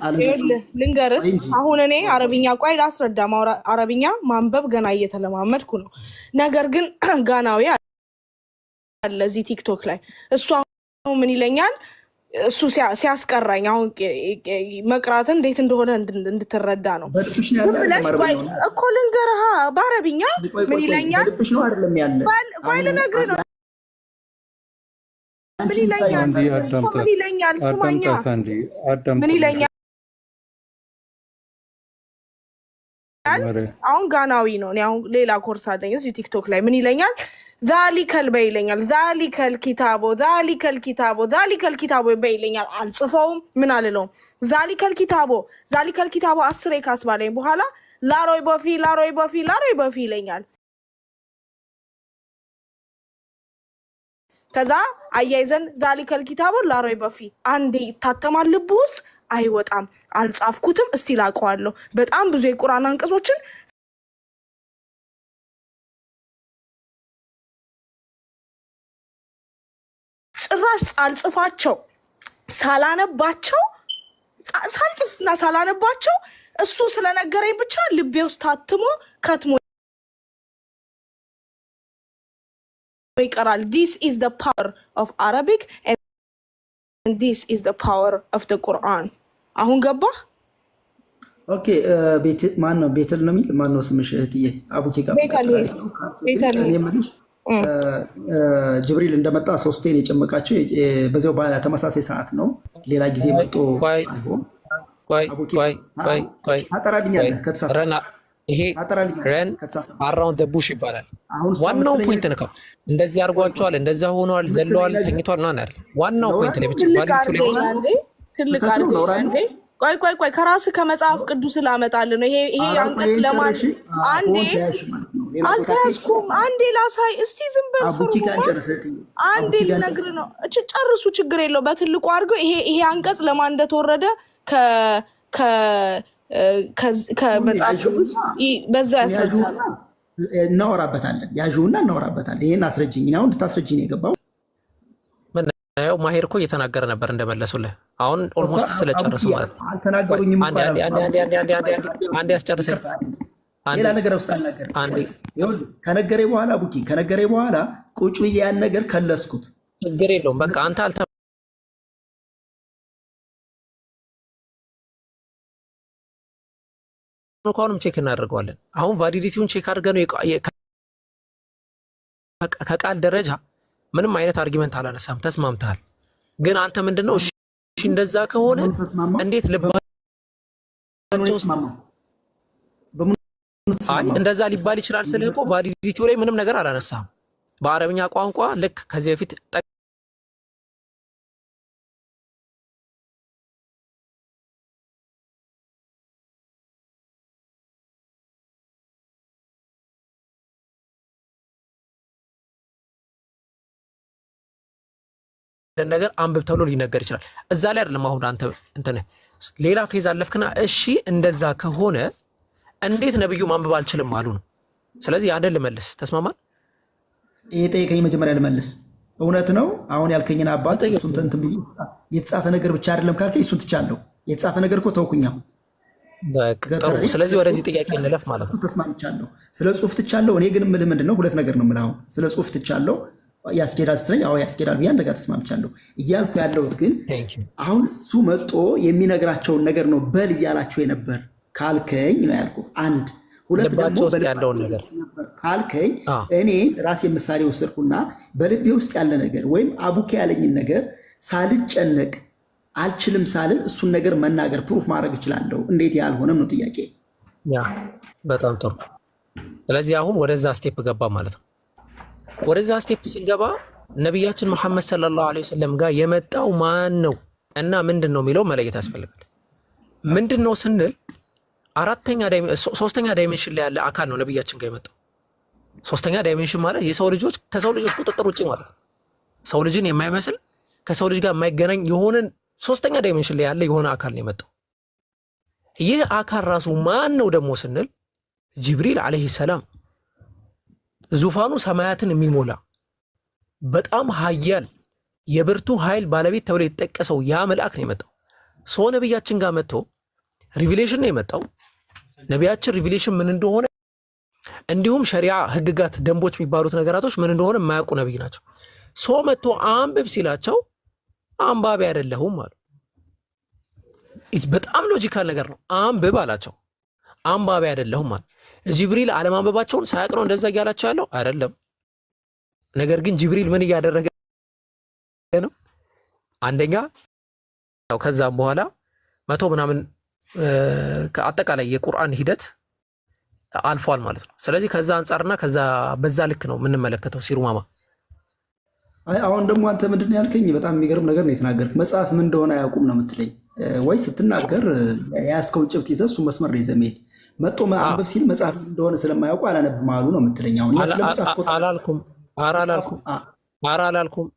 አንዴ ልንገርህ። አሁን እኔ አረብኛ ቆይ ላስረዳ። አረብኛ ማንበብ ገና እየተለማመድኩ ነው። ነገር ግን ጋናዊ አለ እዚህ ቲክቶክ ላይ እሱ አሁን ምን ይለኛል? እሱ ሲያስቀራኝ አሁን መቅራትን እንዴት እንደሆነ እንድትረዳ ነው። ዝም ብለሽ እኮ ልንገርህ በአረብኛ ምን ይለኛል? ቆይ ልነግርህ ነው። ምን ይለኛል? ስማኛ ምን ይለኛል? አሁን ጋናዊ ነው። አሁን ሌላ ኮርስ አለኝ እዚህ ቲክቶክ ላይ ምን ይለኛል? ዛሊከል በይለኛል። ዛሊከል ኪታቦ በይለኛል። አልጽፈውም ምን አልለውም። ዛሊከል ኪታቦ 10 ካስባለኝ በኋላ ላሮይ በፊ ይለኛል። ከዛ አያይዘን ዛሊከል ኪታቦ ላሮይ በፊ አንዴ ይታተማል ልብ ውስጥ አይወጣም። አልጻፍኩትም እስቲ ላቀዋለሁ። በጣም ብዙ የቁርአን አንቀጾችን ጭራሽ አልጽፋቸው ሳላነባቸው እሱ ስለነገረኝ ብቻ ልቤ ውስጥ ታትሞ ከትሞ ይቀራል። This is the power of Arabic and this is the power of the Quran. አሁን ገባ? ኦኬ ማን ነው ቤተል ነው የሚል ማን ነው ስምሽ እህትዬ? አቡኪ ጋር ቤተል ጅብሪል እንደመጣ ሶስቴን የጨመቃቸው በዚያው በተመሳሳይ ሰዓት ነው። ሌላ ጊዜ መጥቶ አጠራልኛለህ ከተሳሳተ ይሄ ረን አራውንድ ዘ ቡሽ ይባላል። ዋናው ፖይንት ነው። እንደዚህ አድርጓቸዋል፣ እንደዛ ሆኗል፣ ዘለዋል፣ ተኝቷል ነው አይደል? ዋናው ፖይንት ላይ ብቻ ባሊቱ ላይ ትልቅ አድርገው ቆይ ከራስህ ከመጽሐፍ ቅዱስ ላመጣልህ ነው። ይሄ አንቀጽ ለማን አንዴ አልተያዝኩም። አንዴ ላሳይ እስቲ ዝም በል አንዴ ልነግርህ ነው። ጨርሱ ችግር የለው። በትልቁ አድርገው ይሄ አንቀጽ ለማን እንደተወረደ ከመጽሐፍ ቅዱስ በዛ ያስረዳል። እናወራበታለን። ያዥውና እናወራበታለን። ይሄን አስረጅኝ ነው እንድታስረጅኝ ነው የገባው። ያው ማሄር እኮ እየተናገረ ነበር እንደመለሱልህ። አሁን ኦልሞስት ስለጨረሰ ማለት ነው። አልተናገሩኝም። አንዴ ያስጨርሰኝ። ሌላ ነገር ውስጥ አልናገርም። ይኸውልህ ከነገሬ በኋላ ቡኪ ከነገሬ በኋላ ቁጭ ብዬ ያን ነገር ከለስኩት። ችግር የለውም። በቃ አንተ አሁንም ቼክ እናደርገዋለን። አሁን ቫሊዲቲውን ቼክ አድርገን ከቃል ደረጃ ምንም አይነት አርጊመንት አላነሳም። ተስማምተሃል። ግን አንተ ምንድነው እሺ እንደዛ ከሆነ እንዴት እንደዛ ሊባል ይችላል? ስልህ እኮ ቫሊዲቲው ላይ ምንም ነገር አላነሳም። በአረብኛ ቋንቋ ልክ ከዚህ በፊት ነገር አንብብ ተብሎ ሊነገር ይችላል። እዛ ላይ አይደለም አሁን አንተ እንትን ሌላ ፌዝ አለፍክና እሺ እንደዛ ከሆነ እንዴት ነብዩ ማንበብ አልችልም አሉ ነው። ስለዚህ ያንን ልመልስ። ተስማማል? ይሄ ጠይቀኝ መጀመሪያ ልመልስ። እውነት ነው አሁን ያልከኝን አባት እሱን እንትን ብዬ የተጻፈ ነገር ብቻ አይደለም ካልከኝ እሱን ትቻለሁ። የተጻፈ ነገር እኮ ተውኩኝ። አሁን ጥሩ። ስለዚህ ወደዚህ ጥያቄ እንለፍ ማለት ነው። ተስማምቻለሁ። ስለ ጽሁፍ ትቻለሁ። እኔ ግን የምልህ ምንድን ነው ሁለት ነገር ነው የምልህ። አሁን ስለ ጽሁፍ ትቻለሁ ያስኬዳል ስትለኝ አዎ ያስኬዳል ብዬ አንተ ጋር ተስማምቻለሁ። እያልኩ ያለሁት ግን አሁን እሱ መጥቶ የሚነግራቸውን ነገር ነው በል እያላቸው የነበር ካልከኝ ነው ያልኩ። አንድ ሁለት ደግሞ ያለውን ነገር ካልከኝ እኔን ራሴ ምሳሌ ወሰድኩና በልቤ ውስጥ ያለ ነገር ወይም አቡኬ ያለኝን ነገር ሳልጨነቅ አልችልም ሳልል እሱን ነገር መናገር ፕሩፍ ማድረግ እችላለሁ። እንዴት ያልሆነም ነው ጥያቄ። በጣም ጥሩ። ስለዚህ አሁን ወደዛ ስቴፕ ገባ ማለት ነው። ወደዛ ስቴፕ ስንገባ ነቢያችን መሐመድ ሰለላሁ ዐለይሂ ወሰለም ጋር የመጣው ማን ነው እና ምንድን ነው የሚለው መለየት ያስፈልጋል። ምንድን ነው ስንል ሶስተኛ ዳይሜንሽን ላይ ያለ አካል ነው ነቢያችን ጋር የመጣው። ሶስተኛ ዳይሜንሽን ማለት የሰው ልጆች ከሰው ልጆች ቁጥጥር ውጭ ማለት ነው። ሰው ልጅን የማይመስል ከሰው ልጅ ጋር የማይገናኝ የሆነ ሶስተኛ ዳይሜንሽን ላይ ያለ የሆነ አካል ነው የመጣው። ይህ አካል ራሱ ማን ነው ደግሞ ስንል ጅብሪል ዐለይሂ ሰላም ዙፋኑ ሰማያትን የሚሞላ በጣም ኃያል የብርቱ ኃይል ባለቤት ተብሎ የተጠቀሰው ያ መልአክ ነው የመጣው። ሰው ነብያችን ጋር መጥቶ ሪቪሌሽን ነው የመጣው። ነቢያችን ሪቪሌሽን ምን እንደሆነ እንዲሁም ሸሪዓ ህግጋት፣ ደንቦች የሚባሉት ነገራቶች ምን እንደሆነ የማያውቁ ነብይ ናቸው። ሰው መጥቶ አንብብ ሲላቸው አንባቢ አይደለሁም አሉ። በጣም ሎጂካል ነገር ነው። አንብብ አላቸው፣ አንባቢ አይደለሁም አሉ። ጅብሪል አለማንበባቸውን ሳያውቅ ነው እንደዛ እያላቸው ያለው አይደለም። ነገር ግን ጅብሪል ምን እያደረገ ነው? አንደኛ ከዛም በኋላ 100 ምናምን አጠቃላይ የቁርአን ሂደት አልፏል ማለት ነው። ስለዚህ ከዛ አንጻርና ከዛ በዛ ልክ ነው የምንመለከተው። ሲሩማማ አሁን ደግሞ አንተ ምንድን ነው ያልከኝ? በጣም የሚገርም ነገር ነው የተናገርክ። መጽሐፍ ምን እንደሆነ አያውቁም ነው የምትለኝ ወይ? ስትናገር የያዝከውን ጭብጥ ይዘህ እሱ መስመር ነው ይዘህ መሄድ። መጦ ማንበብ ሲል መጽሐፍ እንደሆነ ስለማያውቁ አላነብም አሉ ነው የምትለኝ? አሁን አላልኩም። ኧረ አላልኩም።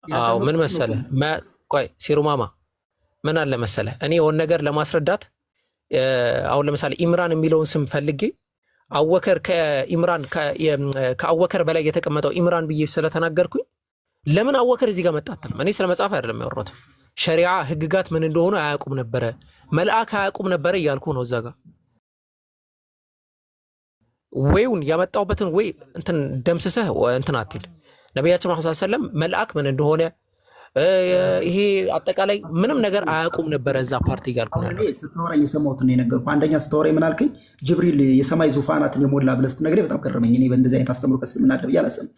አዎ ምን መሰለህ፣ ቆይ ሲሩማማ ምን አለ መሰለህ፣ እኔ የሆነ ነገር ለማስረዳት አሁን ለምሳሌ ኢምራን የሚለውን ስም ፈልጌ አወከር ከአወከር በላይ የተቀመጠው ኢምራን ብዬ ስለተናገርኩኝ ለምን አወከር እዚህ ጋር መጣ አትልም። እኔ ስለ መጽሐፍ አይደለም ያወራሁት። ሸሪዓ ህግጋት ምን እንደሆኑ አያውቁም ነበረ፣ መልአክ አያውቁም ነበረ እያልኩ ነው። እዛ ጋር ወይውን ያመጣሁበትን ወይ እንትን ደምስሰህ እንትን አትል። ነቢያችን መሐመድ ሰለላሁ ዐለይሂ ወሰለም መልአክ ምን እንደሆነ ይሄ አጠቃላይ ምንም ነገር አያውቁም ነበረ እዛ ፓርቲ እያልኩ ነው ያለሁት። ስታወራኝ የሰማሁትን ነው የነገርኩህ። አንደኛ ስታወራኝ ምን አልከኝ? ጅብሪል የሰማይ ዙፋናትን የሞላ ብለህ ስትነግረኝ በጣም ገረመኝ። እኔ በእንደዚህ አይነት አስተምሮ ከእስልምና አለ ብዬ አላሰብም።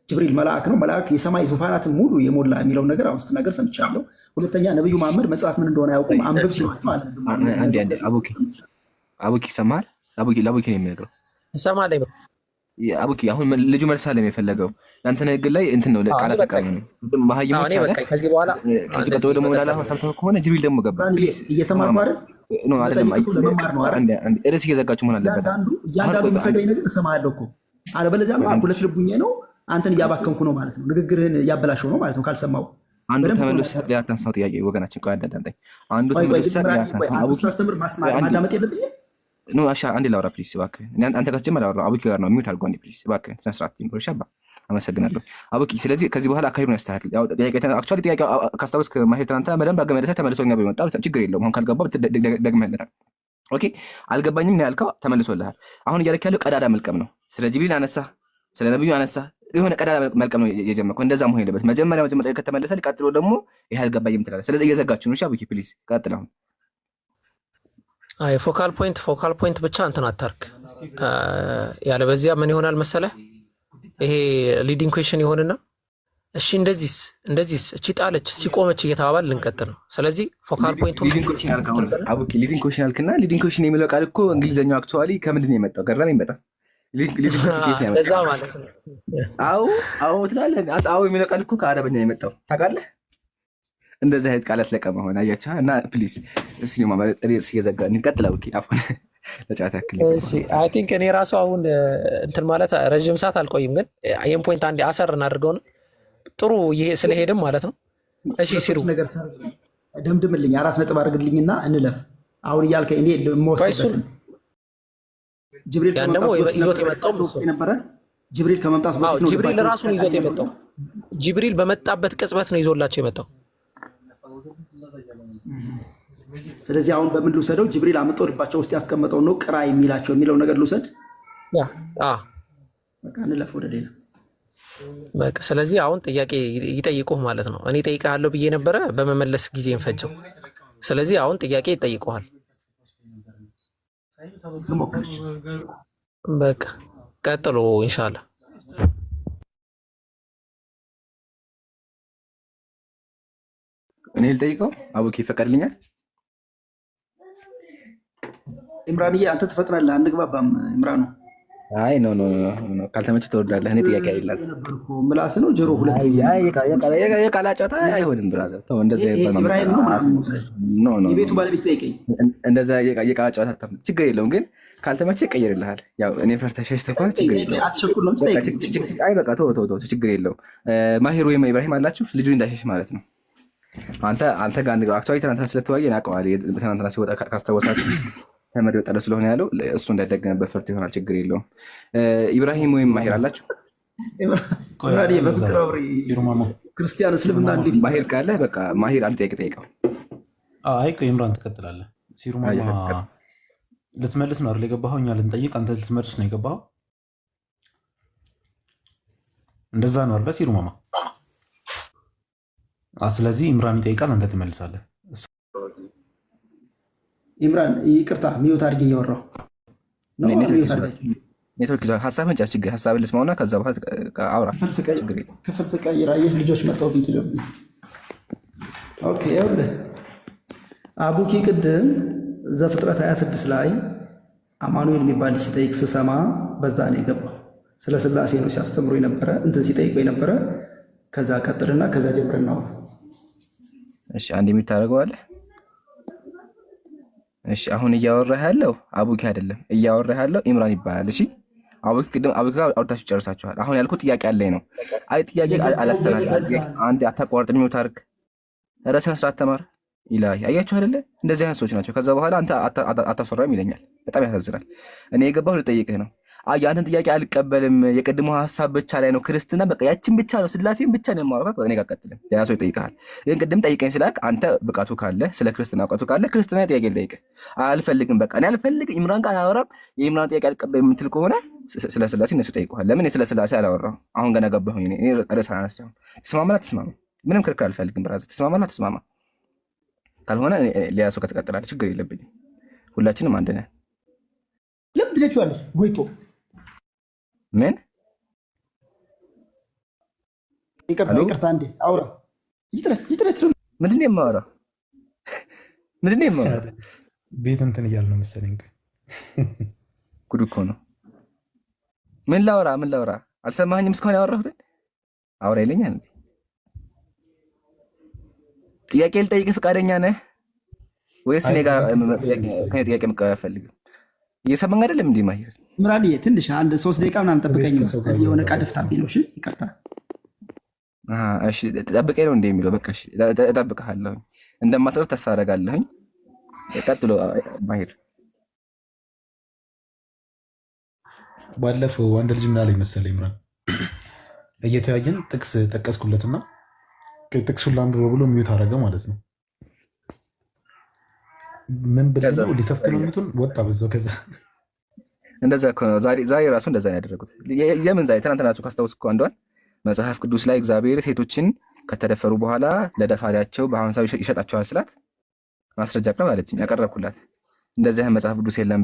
ጅብሪል መልአክ ነው፣ መልአክ የሰማይ ዙፋናትን ሙሉ የሞላ የሚለውን ነገር አሁን ስትናገር ሰምቻለሁ። ሁለተኛ ነብዩ መሐመድ መጽሐፍ ምን እንደሆነ አያውቁም፣ አንብብ ሲሏቸው አለ። አቡኪ ይሰማሃል? ለአቡኪ ነው የሚነግረው። ትሰማለህ? አቡኪ አሁን ልጁ መልስ አለ የፈለገው ለአንተ ንግግር ላይ እንትን ነው ቃላት ተቃሚ ነው ማህይሞች አለ። ከዚህ በኋላ ከዚህ ቀጥሎ ደግሞ ላላ ሰምተህ ከሆነ ጅብሪል ደግሞ ገባ። እየሰማህ አይደል? ኖ አይደለም፣ እርስ እየዘጋችሁ መሆን አለበት። እያንዳንዱ የምትነግረኝ ነገር እሰማሃለሁ እኮ፣ አለበለዚያ ሁለት ልቡኜ ነው አንተን እያባከንኩ ነው ማለት ነው። ንግግርህን እያበላሸው ነው ማለት ነው ካልሰማው። አንዱ ተመልሶ ያታንሳው ጥያቄ ወገናችን ቆይ አዳምጠኝ። አንዱ ተመልሶ ያታንሳው አቡኪ ስታስተምር ማዳመጥ የለብኝም። ኖ አሻ አንዴ ላውራ ፕሊስ እባክህ። አንተ ከጀመረ አውራ አቡኪ ጋር ነው ሚውት አድርጎ አንዴ ፕሊስ እባክህ። ስነ ስርዓት ይኖር ሻባ። አመሰግናለሁ አቡኪ። ስለዚህ ከዚህ በኋላ አካሄዱን ያስተካክል። ያው ጥያቄ አክቹአሊ ጥያቄ ካስታወስክ ማሄድ ትናንትና በደንብ አገመደሰ ተመልሶኛ በመጣ ችግር የለውም። አሁን ካልገባ ደግመህለታል። ኦኬ አልገባኝም ነው ያልከው፣ ተመልሶልሃል። አሁን እያልክ ያለው ቀዳዳ መልቀም ነው። ስለ ጅብሪል አነሳ፣ ስለ ነብዩ አነሳ፣ የሆነ ቀዳዳ መልቀም ነው የጀመርከው። እንደዛ መሆን የለበት። መጀመሪያ ከተመለሰ ቀጥሎ ደግሞ ይሄ አልገባኝም ትላለህ። ስለዚህ እየዘጋችሁ ነው። አቡኪ ፕሊስ ቀጥል አሁን። አይ ፎካል ፖይንት ብቻ እንትን አታርክ። ያለ በዚያ ምን ይሆናል መሰለህ፣ ይሄ ሊዲንግ ኩዌሽን ይሆንና እሺ እንደዚህስ እቺ ጣለች ሲቆመች እየተባባል ልንቀጥል ነው። ስለዚህ ፎካል ፖይንቱ ሊዲንግ ኩዌሽን አልከው አቡኪ። ሊዲንግ ኩዌሽን አልክና ሊዲንግ ኩዌሽን የሚለው ቃል እኮ እንግሊዘኛው አክቹአሊ ከምንድን ነው የመጣው? ገረመኝ በጣም። ሊዲንግ ኩዌሽን ነው እዛ ማለት ነው። አዎ ትላለህ። አዎ የሚለው ቃል እኮ ከአረበኛ የመጣው ታውቃለህ። እንደዚህ አይነት ቃላት ለቀማ ሆነ አያቻ እና ፕሊዝ እስኪ ማለት ሬስ እየዘጋን እንቀጥል። አቡኪ አፎን ለጫት ያክል እሺ። አይ ቲንክ እኔ ራሱ አሁን እንትን ማለት ረጅም ሰዓት አልቆይም፣ ግን ይሄን ፖይንት አንዴ አሰር እናድርገው ነው ጥሩ ስለሄድም ማለት ነው። እሺ ሲሩ ነገር ደምድምልኝ፣ 4 ነጥብ አድርግልኝና እንለፍ። አሁን እያልከኝ እኔ ለሞስበትን ጅብሪል ይዞት የመጣው ነበረ። ጅብሪል ከመምጣቱ በፊት ነው። ጅብሪል ራሱን ይዞት የመጣው ጅብሪል በመጣበት ቅጽበት ነው ይዞላቸው የመጣው። ስለዚህ አሁን በምን ልውሰደው? ጅብሪል አምጦ ልባቸው ውስጥ ያስቀመጠው ነው ቅራ የሚለው ነገር ልውሰድ? በቃ እንለፍ ወደ ሌላ። በቃ ስለዚህ አሁን ጥያቄ ይጠይቁህ ማለት ነው። እኔ ጠይቃለሁ ብዬ ነበረ በመመለስ ጊዜ እንፈጀው። ስለዚህ አሁን ጥያቄ ይጠይቁሃል። በቃ ቀጥሎ ኢንሻአላህ። እኔ ልጠይቀው? አቡኪ ይፈቀድልኛል? ኢምራንዬ አንተ ትፈጥናለህ፣ አንግባባም። ኢምራኑ አይ ኖ ካልተመቸህ ትወርዳለህ። እኔ ጥያቄ አይደለም ምላስ ነው ጆሮ ሁለት የቃላ ጨዋታ አይሆንም። ብራዘር ተው፣ እንደዛ ኢብራሂም ነው የቤቱ ባለቤት ጠይቀኝ። እንደዛ የቃላ ጨዋታ ችግር የለውም፣ ግን ካልተመቸህ ይቀየርልሃል። ያው እኔ ፈርተህ ሸሽተህ እንኳን ችግር የለውም። አትሸኩል ነው ጠይቀኝ። አይ በቃ ተው፣ ችግር የለውም። ማሂር ወይም ኢብራሂም አላችሁ፣ ልጁ እንዳሸሽ ማለት ነው። አንተ ጋር አክቹዋሊ ትናንትና ስለተወያየን አውቀዋለሁ። ትናንትና ሲወጣ ካስታወሳችሁ ተመሪ ወጣ ስለሆነ ያለው እሱ እንዳይደገምበት ፈርቶ ይሆናል። ችግር የለውም። ኢብራሂም ወይም ማሂር አላችሁ? ክርስቲያን እስልምና እንዴት ማሂር ካለ በቃ ማሂር አንድ ጥያቄ ጠይቀው። አይ ቆይ ኢምራን ትቀጥላለህ። ሲሩማማ ልትመልስ ነው አይደል የገባኸው? እኛ ልንጠይቅ አንተ ልትመልስ ነው የገባኸው? እንደዛ ነው አይደል ሲሩማማ? ስለዚህ ኢምራን ይጠይቃል፣ አንተ ትመልሳለህ። ኢምራን ይቅርታ ሚውት አድርጌ እያወራሁ ኔትወርክ ሀሳብን ጨርስ፣ ችግር ሀሳብን ልስማውና ከዛ በኋላ አውራ። ክፍል ስቀይር አየህ ልጆች መጣው ቢት ኦኬ። ይኸውልህ አቡኪ ቅድም ዘፍጥረት 26 ላይ አማኑኤል የሚባል ሲጠይቅ ስሰማ በዛ ነው የገባው። ስለ ስላሴ ነው ሲያስተምሩ የነበረ እንትን ሲጠይቁ የነበረ። ከዛ ቀጥልና ከዛ ጀምረን ነው። እሺ አንድ የሚታረገው አለ። እሺ አሁን እያወራህ ያለው አቡኪ አይደለም፣ እያወራህ ያለው ኢምራን ይባላል። እሺ አቡኪ ቅድም አቡኪ ጋር አውርታችሁ ጨርሳችኋል። አሁን ያልኩት ጥያቄ አለኝ ነው። አይ ጥያቄ አላስተናግድም። አንድ አታቋርጥ፣ ሚውት አድርግ፣ ራስህን ስርዓት ተማር። ኢላሂ አያችሁ አይደለ? እንደዚህ አይነት ሰዎች ናቸው። ከዛ በኋላ አንተ አታስወራም ይለኛል። በጣም ያሳዝናል። እኔ የገባሁ ልጠይቅህ ነው። የአንተን ጥያቄ አልቀበልም። የቅድሞ ሀሳብ ብቻ ላይ ነው ክርስትና፣ በቃ ያችን ብቻ ነው ስላሴን ብቻ ነው የማወራው። እኔ ጋር ቀጥልም፣ ሌላ ሰው ይጠይቅሃል። ግን ቅድም ጠይቀኝ ስላክ አንተ ብቃቱ ካለ ስለ ክርስትና እውቀቱ ካለ ክርስትና ጥያቄ ልጠይቅህ። አልፈልግም፣ በቃ እኔ አልፈልግም፣ ኢምራን ጋር አላወራም። የኢምራን ጥያቄ አልቀበልም የምትል ከሆነ ስለ ስላሴ እነሱ ይጠይቁሃል። ለምን ስለ ስላሴ አላወራሁም? አሁን ገና ገባሁኝ። እኔ ርዕስ አነሳሁም። ተስማማና ተስማማ፣ ምንም ክርክር አልፈልግም። ብራዘር ተስማማና ተስማማ። ካልሆነ ሌላ ሰው ከተቀጥላለህ ችግር የለብኝም። ሁላችንም አንድ ነን። ለምን ትለፊዋለሽ? ወይቶ ምን ይቅርታ እንዴ አውራ ይጥረት ምንድን ነው የማወራው? ምንድን ነው የማወራው? ቤት እንትን እያልን ነው መሰለኝ። ጉድ እኮ ነው። ምን ላውራ? አልሰማኸኝም? እስካሁን ያወራሁትን አውራ ይለኛል። ጥያቄ ልጠይቅህ ፈቃደኛ ነህ ወይስ እኔ ጋር ጥያቄ መቀበል አልፈልግም? እየሰማኝ አይደለም እንዴ ማሂር? ምራን ትንሽ አንድ 3 ደቂቃ ምናምን ጠብቀኝ። እዚህ የሆነ ዕቃ ደፍታብኝ ነው። እሺ ይቅርታ። እሺ ጠብቀኝ ነው እንዴ የሚለው? በቃ እሺ እጠብቅሃለሁ። እንደማትረፍ ተስፋ አደርጋለሁኝ። ቀጥሎ ማሂር። ባለፈው አንድ ልጅ ምን አለኝ መሰለኝ ኢምራን፣ እየተያየን ጥቅስ ጠቀስኩለትና ጥቅሱን ላንብበው ብሎ ሚዩት አደረገ ማለት ነው። ምን ብለው ሊከፍት ነው ሚዩቱን ወጣ በዛው። ከዛ እንደዛ እኮ ነው ዛሬ ራሱ እንደዛ ነው ያደረጉት። የምን ዛሬ ትናንትናችሁ ካስታውስ እኮ አንዷን መጽሐፍ ቅዱስ ላይ እግዚአብሔር ሴቶችን ከተደፈሩ በኋላ ለደፋሪያቸው በ50 ይሸጣቸዋል ስላት ማስረጃ አቅርብ አለችኝ። ያቀረብኩላት እንደዚህ መጽሐፍ ቅዱስ የለም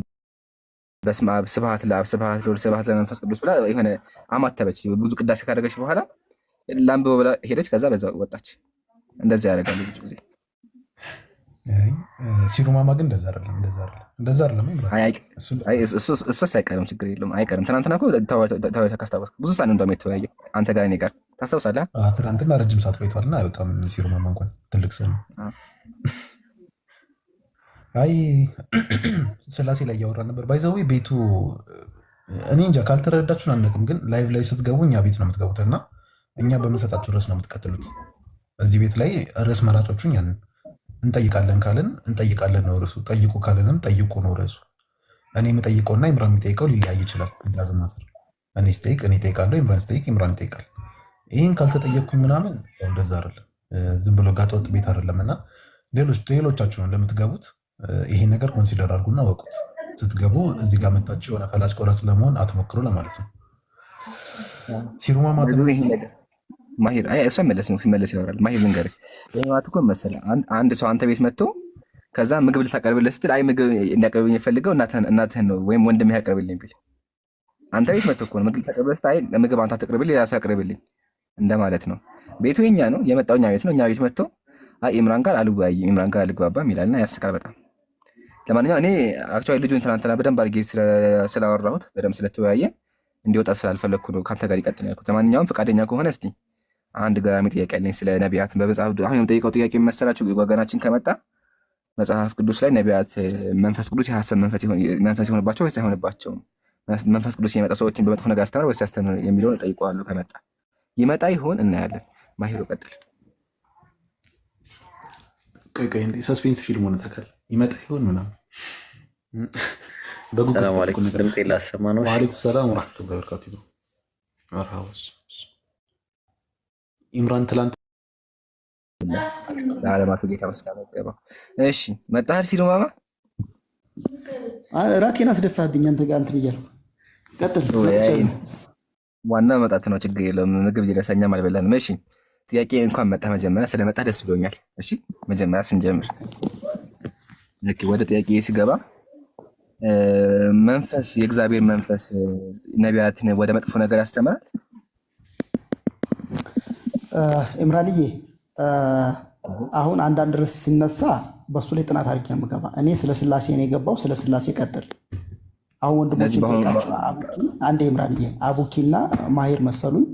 በስመ አብ ስብሐት ለአብ ስብሐት ለወልድ ስብሐት ለመንፈስ ቅዱስ ብላ የሆነ አማተበች። ብዙ ቅዳሴ ካደረገች በኋላ ላምበው ብላ ሄደች። ከዛ በዛ ወጣች። እንደዛ ያደርጋሉ ብዙ ጊዜ። ሲሩማማ ግን እንደዛ አይደለም። እሱስ አይቀርም፣ ችግር የለውም አይቀርም። ትናንትና እኮ ካስታወስክ ብዙ ሰዓት እንደውም የተወያየው አንተ ጋር እኔ ጋር ታስታውሳለህ? ትናንትና ረጅም ሰዓት ቆይቷልና አይወጣም። ሲሩማማ እንኳን ትልቅ ሰው ነው። አይ ስላሴ ላይ እያወራ ነበር። ባይዘዌ ቤቱ እኔ እንጃ ካልተረዳችሁን አናውቅም፣ ግን ላይቭ ላይ ስትገቡ እኛ ቤት ነው የምትገቡት እና እኛ በምንሰጣችሁ ርዕስ ነው የምትቀጥሉት። እዚህ ቤት ላይ ርዕስ መራጮቹን ያንን እንጠይቃለን ካልን እንጠይቃለን ነው ርዕሱ። ጠይቁ ካልንም ጠይቁ ነው ርዕሱ። እኔ የምጠይቀውና ኢምራን የሚጠይቀው ሊለያይ ይችላል። ላዝማተር እኔ ስጠይቅ እኔ እጠይቃለሁ፣ ኢምራን ስጠይቅ ኢምራን ይጠይቃል። ይህን ካልተጠየቅኩኝ ምናምን እንደዛ አይደለም፣ ዝም ብሎ ጋጠወጥ ቤት አይደለም። እና ሌሎቻችሁ ነው ለምትገቡት ይሄን ነገር ኮንሲደር አድርጉና ወቁት። ስትገቡ እዚህ ጋር መጣችሁ የሆነ ፈላጭ ቆራጭ ለመሆን አትሞክሩ ለማለት ነው። ሲሩማማ ማሂር እሱ ሲመለስ ያወራል። ማሂር ልንገርህ ይኸዋት እኮ መሰለህ አንድ ሰው አንተ ቤት መጥቶ ከዛ ምግብ ልታቀርብልህ ስትል አይ ምግብ እንዲያቀርብልኝ የፈልገው እናትህን ነው ወይም ወንድምህ ያቀርብልኝ ቢል አንተ ቤት መጥቶ እኮ ነው ምግብ ልታቀርብልህ ስትል አይ ምግብ አንተ አትቅርብልኝ ሌላ ሰው ያቀርብልኝ እንደማለት ነው። ቤቱ የኛ ነው፣ የመጣው እኛ ቤት ነው። እኛ ቤት መጥቶ አይ ኢምራን ጋር አልወያይም፣ ኢምራን ጋር አልግባባም ይላልና ያስቃል በጣም። ለማንኛውም እኔ አክቹዋሊ ልጁን ትናንትና በደንብ አድርጌ ስላወራሁት በደንብ ስለተወያየን እንዲወጣ ስላልፈለግኩ ነው ከአንተ ጋር ይቀጥል ያልኩት። ለማንኛውም ፈቃደኛ ከሆነ እስቲ አንድ ገራሚ ጥያቄ አለኝ ስለ ነቢያት በመጽሐፍ አሁን የምጠይቀው ጥያቄ የሚመሰላችሁ ወገናችን ከመጣ መጽሐፍ ቅዱስ ላይ ነቢያት መንፈስ ቅዱስ የሐሰብ መንፈስ የሆነባቸው ወይስ አይሆንባቸውም? መንፈስ ቅዱስ የመጣ ሰዎችን በመጥፎ ነገር ያስተምር ወይስ ያስተምር የሚለውን እጠይቀዋለሁ። ከመጣ ይመጣ ይሆን እናያለን። ማሂሩ ቀጥል። ቆይ እንዴ ሰስፔንስ ፊልም ሆነ ታካል ይመጣ ይሆን ምናምን። ሰላም አለይኩም ድምጼ ላሰማ ነው። ወአለይኩም ሰላም ወራህመቱላሂ ወበረካቱሁ። መርሐባ ኢምራን ትላንት ለዓለማቱ ጌታ ምስጋና ይገባው። እሺ መጣህ ሲሉ ማማ ራቴን አስደፋብኝ አንተ ጋር እንትን እያልኩ ቀጥል። ዋና መጣት ነው፣ ችግር የለውም። ምግብ ሊረሳኛም አልበላንም። እሺ ጥያቄ እንኳን መጣህ። መጀመሪያ ስለመጣህ ደስ ብሎኛል። እሺ መጀመሪያ ስንጀምር ወደ ጥያቄ ሲገባ መንፈስ የእግዚአብሔር መንፈስ ነቢያትን ወደ መጥፎ ነገር ያስተምራል? ኢምራንዬ አሁን አንዳንድ ርዕስ ሲነሳ በሱ ላይ ጥናት አድርጌ ነው የምገባ። እኔ ስለ ስላሴ ነው የገባው። ስለ ስላሴ ቀጥል። አሁን ወንድሞች ጠይቃቸው። አንድ ኢምራንዬ አቡኪና ማሂር መሰሉኝ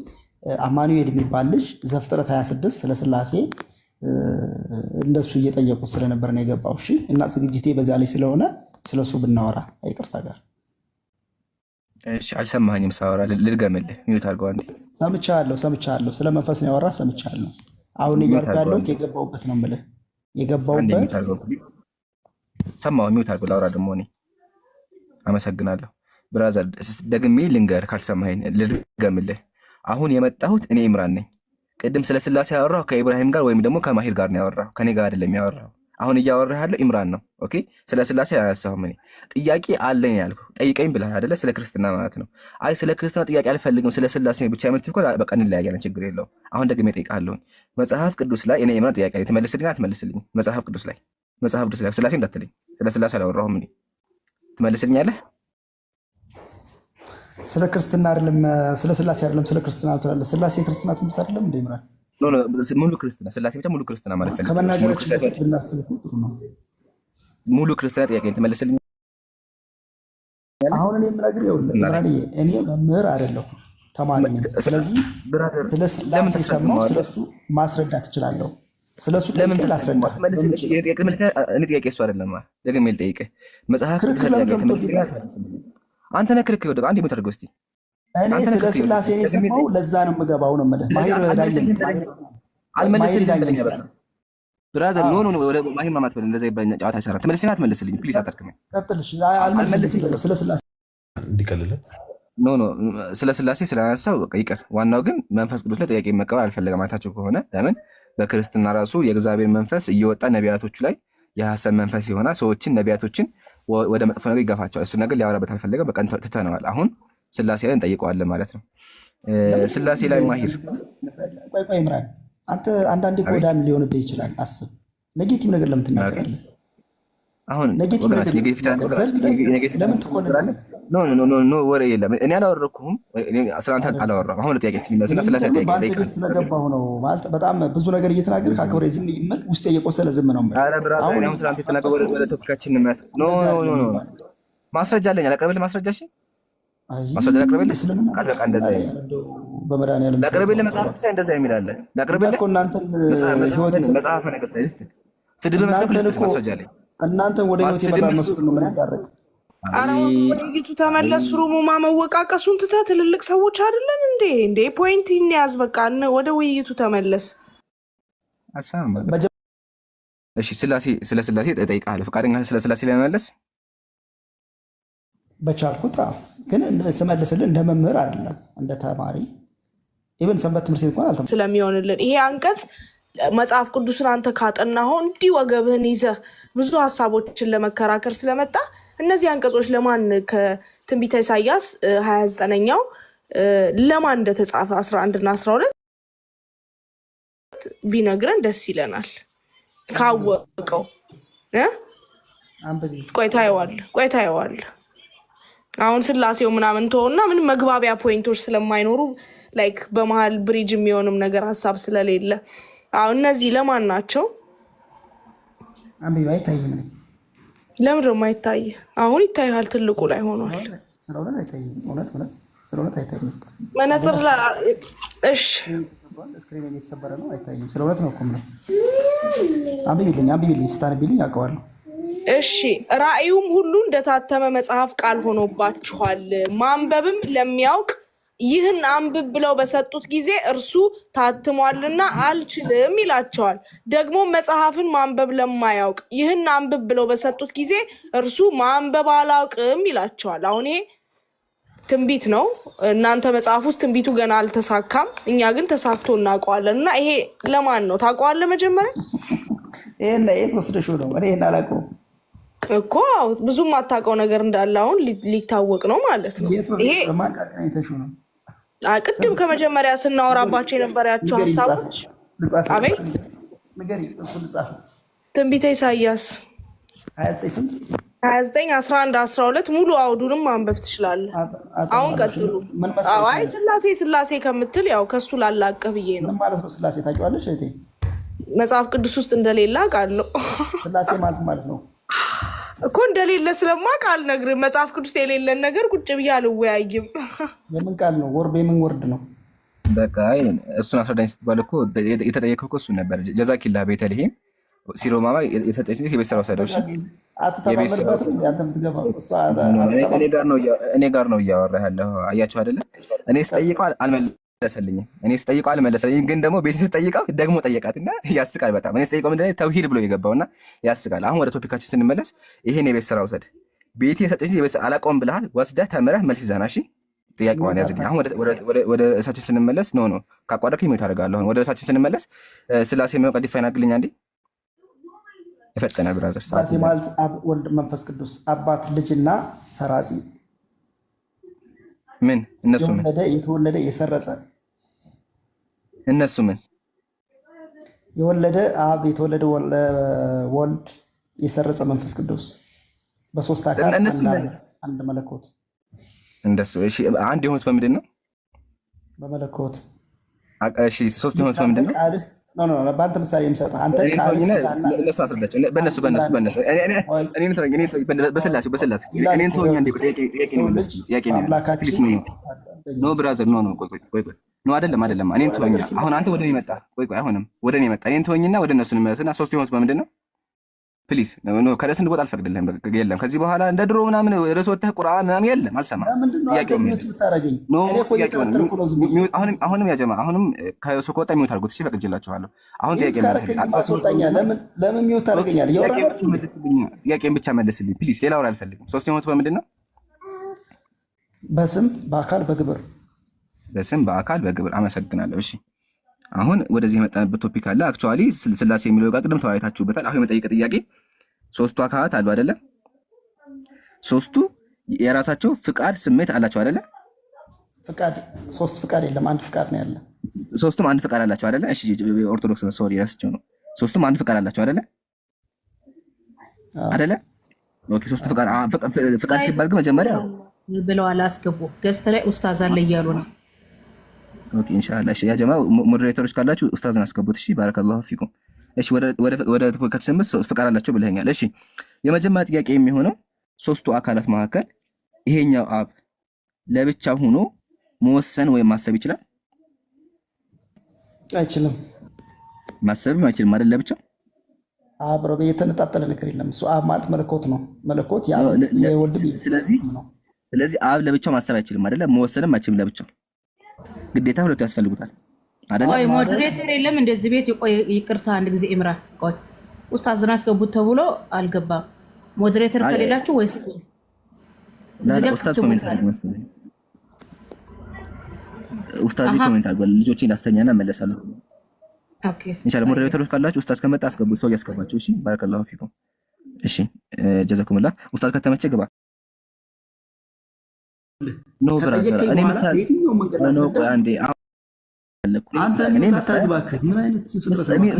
አማኑኤል የሚባል ልጅ ዘፍጥረት 26 ስለ ስላሴ እንደሱ እየጠየቁት ስለነበር ነው የገባው። እሺ እና ዝግጅቴ በዚያ ላይ ስለሆነ ስለሱ ብናወራ አይቅርታ ጋር። እሺ አልሰማኸኝም ሳወራ ልድገምልህ። ሚዩት አድርገው አንዴ። ሰምቻለሁ። ስለ መንፈስ ነው ያወራ ሰምቻለሁ። አሁን እያልኩ ያለሁት የገባሁበት ነው የምልህ የገባሁበት ሰማሁ። ሚዩት አድርገው ላውራ ደግሞ እኔ አመሰግናለሁ። ብራዘር ደግሜ ልንገር ካልሰማኸኝ ልድገምልህ። አሁን የመጣሁት እኔ ኢምራን ነኝ። ቅድም ስለ ስላሴ ያወራሁ ከኢብራሂም ጋር ወይም ደግሞ ከማሂር ጋር ነው ያወራሁ፣ ከኔ ጋር አይደለም ያወራሁ። አሁን እያወራህ ያለው ኢምራን ነው። ኦኬ ስለ ስላሴ አያነሳሁም። እኔ ጥያቄ አለኝ ያልኩህ ጠይቀኝ ብለህ አይደለ? ስለ ክርስትና ማለት ነው። አይ ስለ ክርስትና ጥያቄ አልፈልግም ስለ ስላሴ ብቻ የምትል እኮ በቃ እንለያያለን፣ ችግር የለውም። አሁን ደግሜ እጠይቅሃለሁ። መጽሐፍ ቅዱስ ላይ እኔ ኢምራን ጥያቄ ላይ ትመልስልኝ አትመልስልኝ? መጽሐፍ ቅዱስ ላይ ስላሴ እንዳትለኝ፣ ስለ ስላሴ አላወራሁም። እኔ ትመልስልኛለህ? ስለ ክርስትና አይደለም ስለ ስላሴ አይደለም ስለ ክርስትና ትላለህ። ስላሴ ክርስትና ትምህርት አይደለም እንደ ኢምራን ሙሉ ክርስትና ስላሴ ብቻ ሙሉ ክርስትና ማለት ነው። ከመናገራችን በፊት ብናስብ ጥሩ ነው። ሙሉ ክርስትና ጥያቄ ትመልስልኝ? አሁን እኔ የምነግርህ ይኸውልህ ኢምራን፣ እኔ መምህር አይደለሁም ተማሪ ነኝ። ስለዚህ ስለ ስላሴ ሰማሁ፣ ስለሱ ማስረዳት እችላለሁ። ስለሱ ለምን ታስረዳ? እኔ ጥያቄ እሱ አይደለም። ደግሜ ልጠይቅህ መጽሐፍ አንተ ነህ ክርክር ወደ አንድ የምታደርገው እስቲ እኔ ስለ ስላሴ ነው የሰማው፣ ለዛ ነው የምገባው ነው የምልህ። ማሂር አልመልስልኝ ብራዘር። ኖ ወደ ማሂር ማማት በል እንደዛ ይባል ጨዋታ አይሰራም። ትመልስልኝ አትመልስልኝ? ፕሊዝ አታርክመኝ። ቀጥልሽ። አልመልስልኝ ስለ ስላሴ እንዲቀልለት ኖ ስለ ስላሴ ስላነሳው በቃ ይቅር። ዋናው ግን መንፈስ ቅዱስ ላይ ጥያቄ መቀበል አልፈለገም ማለታቸው ከሆነ ለምን በክርስትና ራሱ የእግዚአብሔር መንፈስ እየወጣ ነቢያቶቹ ላይ የሐሰብ መንፈስ የሆነ ሰዎችን ነቢያቶችን ወደ መጥፎ ነገር ይገፋቸዋል። እሱ ነገር ሊያወራበት አልፈለገም። በቃ ትተነዋል። አሁን ስላሴ ላይ እንጠይቀዋለን ማለት ነው። ስላሴ ላይ ማሂር ቆይ ኢምራን፣ አንተ አንዳንዴ ቆዳም ሊሆንብህ ይችላል። አስብ። ኔጌቲቭ ነገር ለምን ትናገራለህ? አሁን ኔጌቲቭ ነገር ለምን ትቆላለህ? ኖ ወሬ የለም። እኔ አላወረኩም፣ ስለአንተ አላወራም። አሁን ጥያቄ ሲመስልና ስላሴ ጠይቀኝ ስለገባሁ ነው ማለት በጣም ብዙ ነገር እየተናገርክ አክብሬ ዝም ይመል ውስጥ እየቆሰለ ዝም ነው። አሁን ትናንት የተናገረው ወደ ቶፒካችን ኖ ማስረጃ አለኝ። አላቀርብልህ ማስረጃ? እሺ ማስረጃ ላቅርብልህ? ቃል በቃ እንደዛ በመድኃኒዓለም ላቅርብልህ? መጽሐፍ ሳይ እንደዛ የሚል አለ። ላቅርብልህ? መጽሐፍ ነገር ሳይ ስድብ መስለህ ማስረጃ አለኝ። እናንተ ወደ ህይወት የመራ መስሉ ነው የምናደርግ። አረ ወደ ጌቱ ተመለስ። ሩሙማ መወቃቀሱን ትተህ ትልልቅ ሰዎች አይደለን እንዴ? ፖይንት እንያዝ በቃ። ወደ ውይይቱ ተመለስ። እሺ ስለ ስላሴ እጠይቅሃለሁ። ፈቃደኛ ስለ ስላሴ ለመመለስ በቻልኩት ግን ስመልስልህ እንደ መምህር አይደለም እንደ ተማሪ ኢቨን ሰንበት ትምህርት ቤት እንኳን አልተማርኩም ስለሚሆንልን ይሄ አንቀጽ መጽሐፍ ቅዱስን አንተ ካጠናኸው እንዲህ ወገብህን ይዘህ ብዙ ሀሳቦችን ለመከራከር ስለመጣ እነዚህ አንቀጾች ለማን ከትንቢተ ኢሳያስ 29ኛው ለማን እንደተጻፈ 11 እና 12 ቢነግረን ደስ ይለናል። ካወቀው ቆይ ታየዋለህ። አሁን ስላሴው ምናምን ተውና ምን መግባቢያ ፖይንቶች ስለማይኖሩ ላይክ በመሃል ብሪጅ የሚሆንም ነገር ሀሳብ ስለሌለ አሁን እነዚህ ለማን ናቸው? አንብቤ አይታይም። ለምን ደግሞ አይታይ? አሁን ይታያል። ትልቁ ላይ ሆኗል። ስለሆነ አይታይም። እውነት ስለሆነ አይታይም። መነጽር እሺ፣ ስክሪን እየተሰበረ ነው አይታይም። ስለሆነ ነው እኮ የምለው። አንብቤልኝ ስታነብልኝ አውቀዋለሁ። እሺ ራእዩም ሁሉ እንደታተመ መጽሐፍ ቃል ሆኖባችኋል። ማንበብም ለሚያውቅ ይህን አንብብ ብለው በሰጡት ጊዜ እርሱ ታትሟልና አልችልም ይላቸዋል። ደግሞ መጽሐፍን ማንበብ ለማያውቅ ይህን አንብብ ብለው በሰጡት ጊዜ እርሱ ማንበብ አላውቅም ይላቸዋል። አሁን ይሄ ትንቢት ነው። እናንተ መጽሐፍ ውስጥ ትንቢቱ ገና አልተሳካም፣ እኛ ግን ተሳክቶ እናውቀዋለን። እና ይሄ ለማን ነው ታውቀዋለህ? መጀመሪያ ይሄን የት ወስደሽ ነው? እኔ ይሄን አላውቀውም እኮ ብዙም አታውቀው ነገር እንዳለ አሁን ሊታወቅ ነው ማለት ነው። ይሄ ቅድም ከመጀመሪያ ስናወራባቸው የነበራቸው ሀሳቦች አቤት ትንቢተ ኢሳያስ 29 11 12 ሙሉ አውዱንም ማንበብ ትችላለህ። አሁን ቀጥሉ። አይ ስላሴ ከምትል ያው ከሱ ላላቀህ ብዬ ነው። ምን ማለት ነው ስላሴ ታውቂዋለሽ እህቴ? መጽሐፍ ቅዱስ ውስጥ እንደሌለ አውቃለሁ። ስላሴ ማለት ነው እኮ እንደሌለ ስለማውቅ አልነግርህም። መጽሐፍ ቅዱስ የሌለን ነገር ቁጭ ብዬ አልወያይም። የምን ቃል ነው? ወርድ የምን ወርድ ነው? በቃ እሱን አስረዳኝ ስትባል እኮ የተጠየቀው እኮ እሱን ነበር። ጀዛኪላ ቤተልሔም ሲሮማማ የተሰጠች የቤት ስራ ወሰደው። እኔ ጋር ነው እያወራ ያለው። አያችሁ አይደለ? እኔ ስጠይቀው አልመለሰልኝም። ግን ደግሞ ቤት ስጠይቀው ደግሞ ጠየቃትና ያስቃል በጣም። እኔ ስጠይቀው ምንድን ነው ተውሂድ ብሎ የገባውና ያስቃል። አሁን ወደ ቶፒካችን ስንመለስ ይሄን የቤት ስራ ውሰድ። ቤት የሰጠች የቤት አላውቀውም ብለሃል፣ ወስደህ ተምረህ መልስ ይዘና። እሺ ጥያቄዋን ያዝልኝ። አሁን ወደ እሳችን ስንመለስ ነው ካቋረጥክ ምን ታደርጋለህ? ወደ እሳችን ስንመለስ ስላሴ የሚያውቅ ዲፋይን አድርግልኝ አንዴ የፈጠነ ብራዘር። ስላሴ ማለት አብ ወልድ መንፈስ ቅዱስ አባት ልጅና ሰራጺ ምን እነሱ ምን የተወለደ የሰረጸ እነሱ ምን የወለደ አብ የተወለደ ወልድ የሰረጸ መንፈስ ቅዱስ በሶስት አካል አንድ መለኮት እንደሱ። እሺ አንድ የሆኑት በምንድን ነው? በመለኮት። እሺ ሶስት የሆኑት በምንድን ነው? በአንተ ምሳሌ የምሰጠህ አንተ ቃል አይደለም። እኔን ተወኝ። አሁን አንተ ወደ እኔ መጣ። ቆይ አይሆንም። ወደ እኔ መጣ። እኔን ተወኝና ወደ እነሱ እንመለስና ሶስት የሆኑት በምንድን ነው? ፕሊዝ ከደስ እንድወጣ አልፈቅድልህም። የለም ከዚህ በኋላ እንደ ድሮ ምናምን ርዕስ ወጥተህ ቁርአን ምናምን የለም። አልሰማም። አሁንም ያጀማ አሁንም ከሱ ከወጣ የሚወት አድርጎት እሺ፣ ፈቅጄላችኋለሁ። አሁን ጥያቄን ብቻ መልስልኝ ፕሊዝ። ሌላ ወሬ አልፈልግም። ሶስት የሆኑት በምንድን ነው? በስም በአካል በግብር። በስም በአካል በግብር። አመሰግናለሁ። እሺ አሁን ወደዚህ የመጣንበት ቶፒክ አለ። አክቹአሊ ስላሴ የሚለው ጋር ቅድም ተወያይታችሁበታል። አሁን የመጠየቅ ጥያቄ ሶስቱ አካላት አሉ አይደለ? ሶስቱ የራሳቸው ፍቃድ ስሜት አላቸው አይደለ? ፍቃድ ሶስት ፍቃድ የለም፣ አንድ ፍቃድ ነው ያለ። ሶስቱም አንድ ፍቃድ አላቸው አይደለ? እሺ ኦርቶዶክስ ሶሪ ረስቸው ነው። ሶስቱም አንድ ፍቃድ አላቸው አይደለ? አይደለ? ኦኬ ሶስቱ ፍቃድ ሲባል ግን መጀመሪያ ብለው አላስገቡ ገስት ላይ ኡስታዝ አለ እያሉ ነው። ኦኬ ኢንሻአላህ። እሺ ያ ጀማ ሞዴሬተሮች ካላችሁ ኡስታዝን አስገቡት። እሺ ባረከላሁ ፊኩም። እሺ ወደ ተፖካች ስምስ ፍቃድ አላቸው ብለኛል። እሺ የመጀመሪያ ጥያቄ የሚሆነው ሶስቱ አካላት መካከል ይሄኛው አብ ለብቻው ሆኖ መወሰን ወይም ማሰብ ይችላል? አይችልም። ማሰብም አይችልም አይደል? ለብቻው አብሮ የተነጣጠለ ነገር የለም። እሱ አብ ማለት መለኮት ነው። መለኮት የወልድ ስለዚህ አብ ለብቻው ማሰብ አይችልም አይደለ? መወሰንም አይችልም ለብቻው። ግዴታ ሁለቱ ያስፈልጉታል አይደል? ቆይ ሞዴሬተር የለም እንደዚህ ቤት። ይቅርታ አንድ ጊዜ ኢምራን ቆይ ኡስታዝን አስገቡት ተብሎ አልገባም። ሞዴሬተር ከሌላችሁ ወይስ ኡስታዝ ኮሜንት አድርጉ መሰለኝ። ኡስታዝ ኮሜንት አድርጉ። ልጆቼን ላስተኛና እመለሳለሁ። ኦኬ ኢንሻአላህ። ሞዴሬተሮች ካላችሁ ኡስታዝ ከመጣ አስገቡት፣ ሰው ያስገባችሁ። እሺ ባረከላሁ ፊኩም። እሺ ጀዛኩሙላህ። ኡስታዝ ከተመቸ ግባ። ኖ ብራዘር እኔ ምሳሌ ነው። ቆይ አንዴ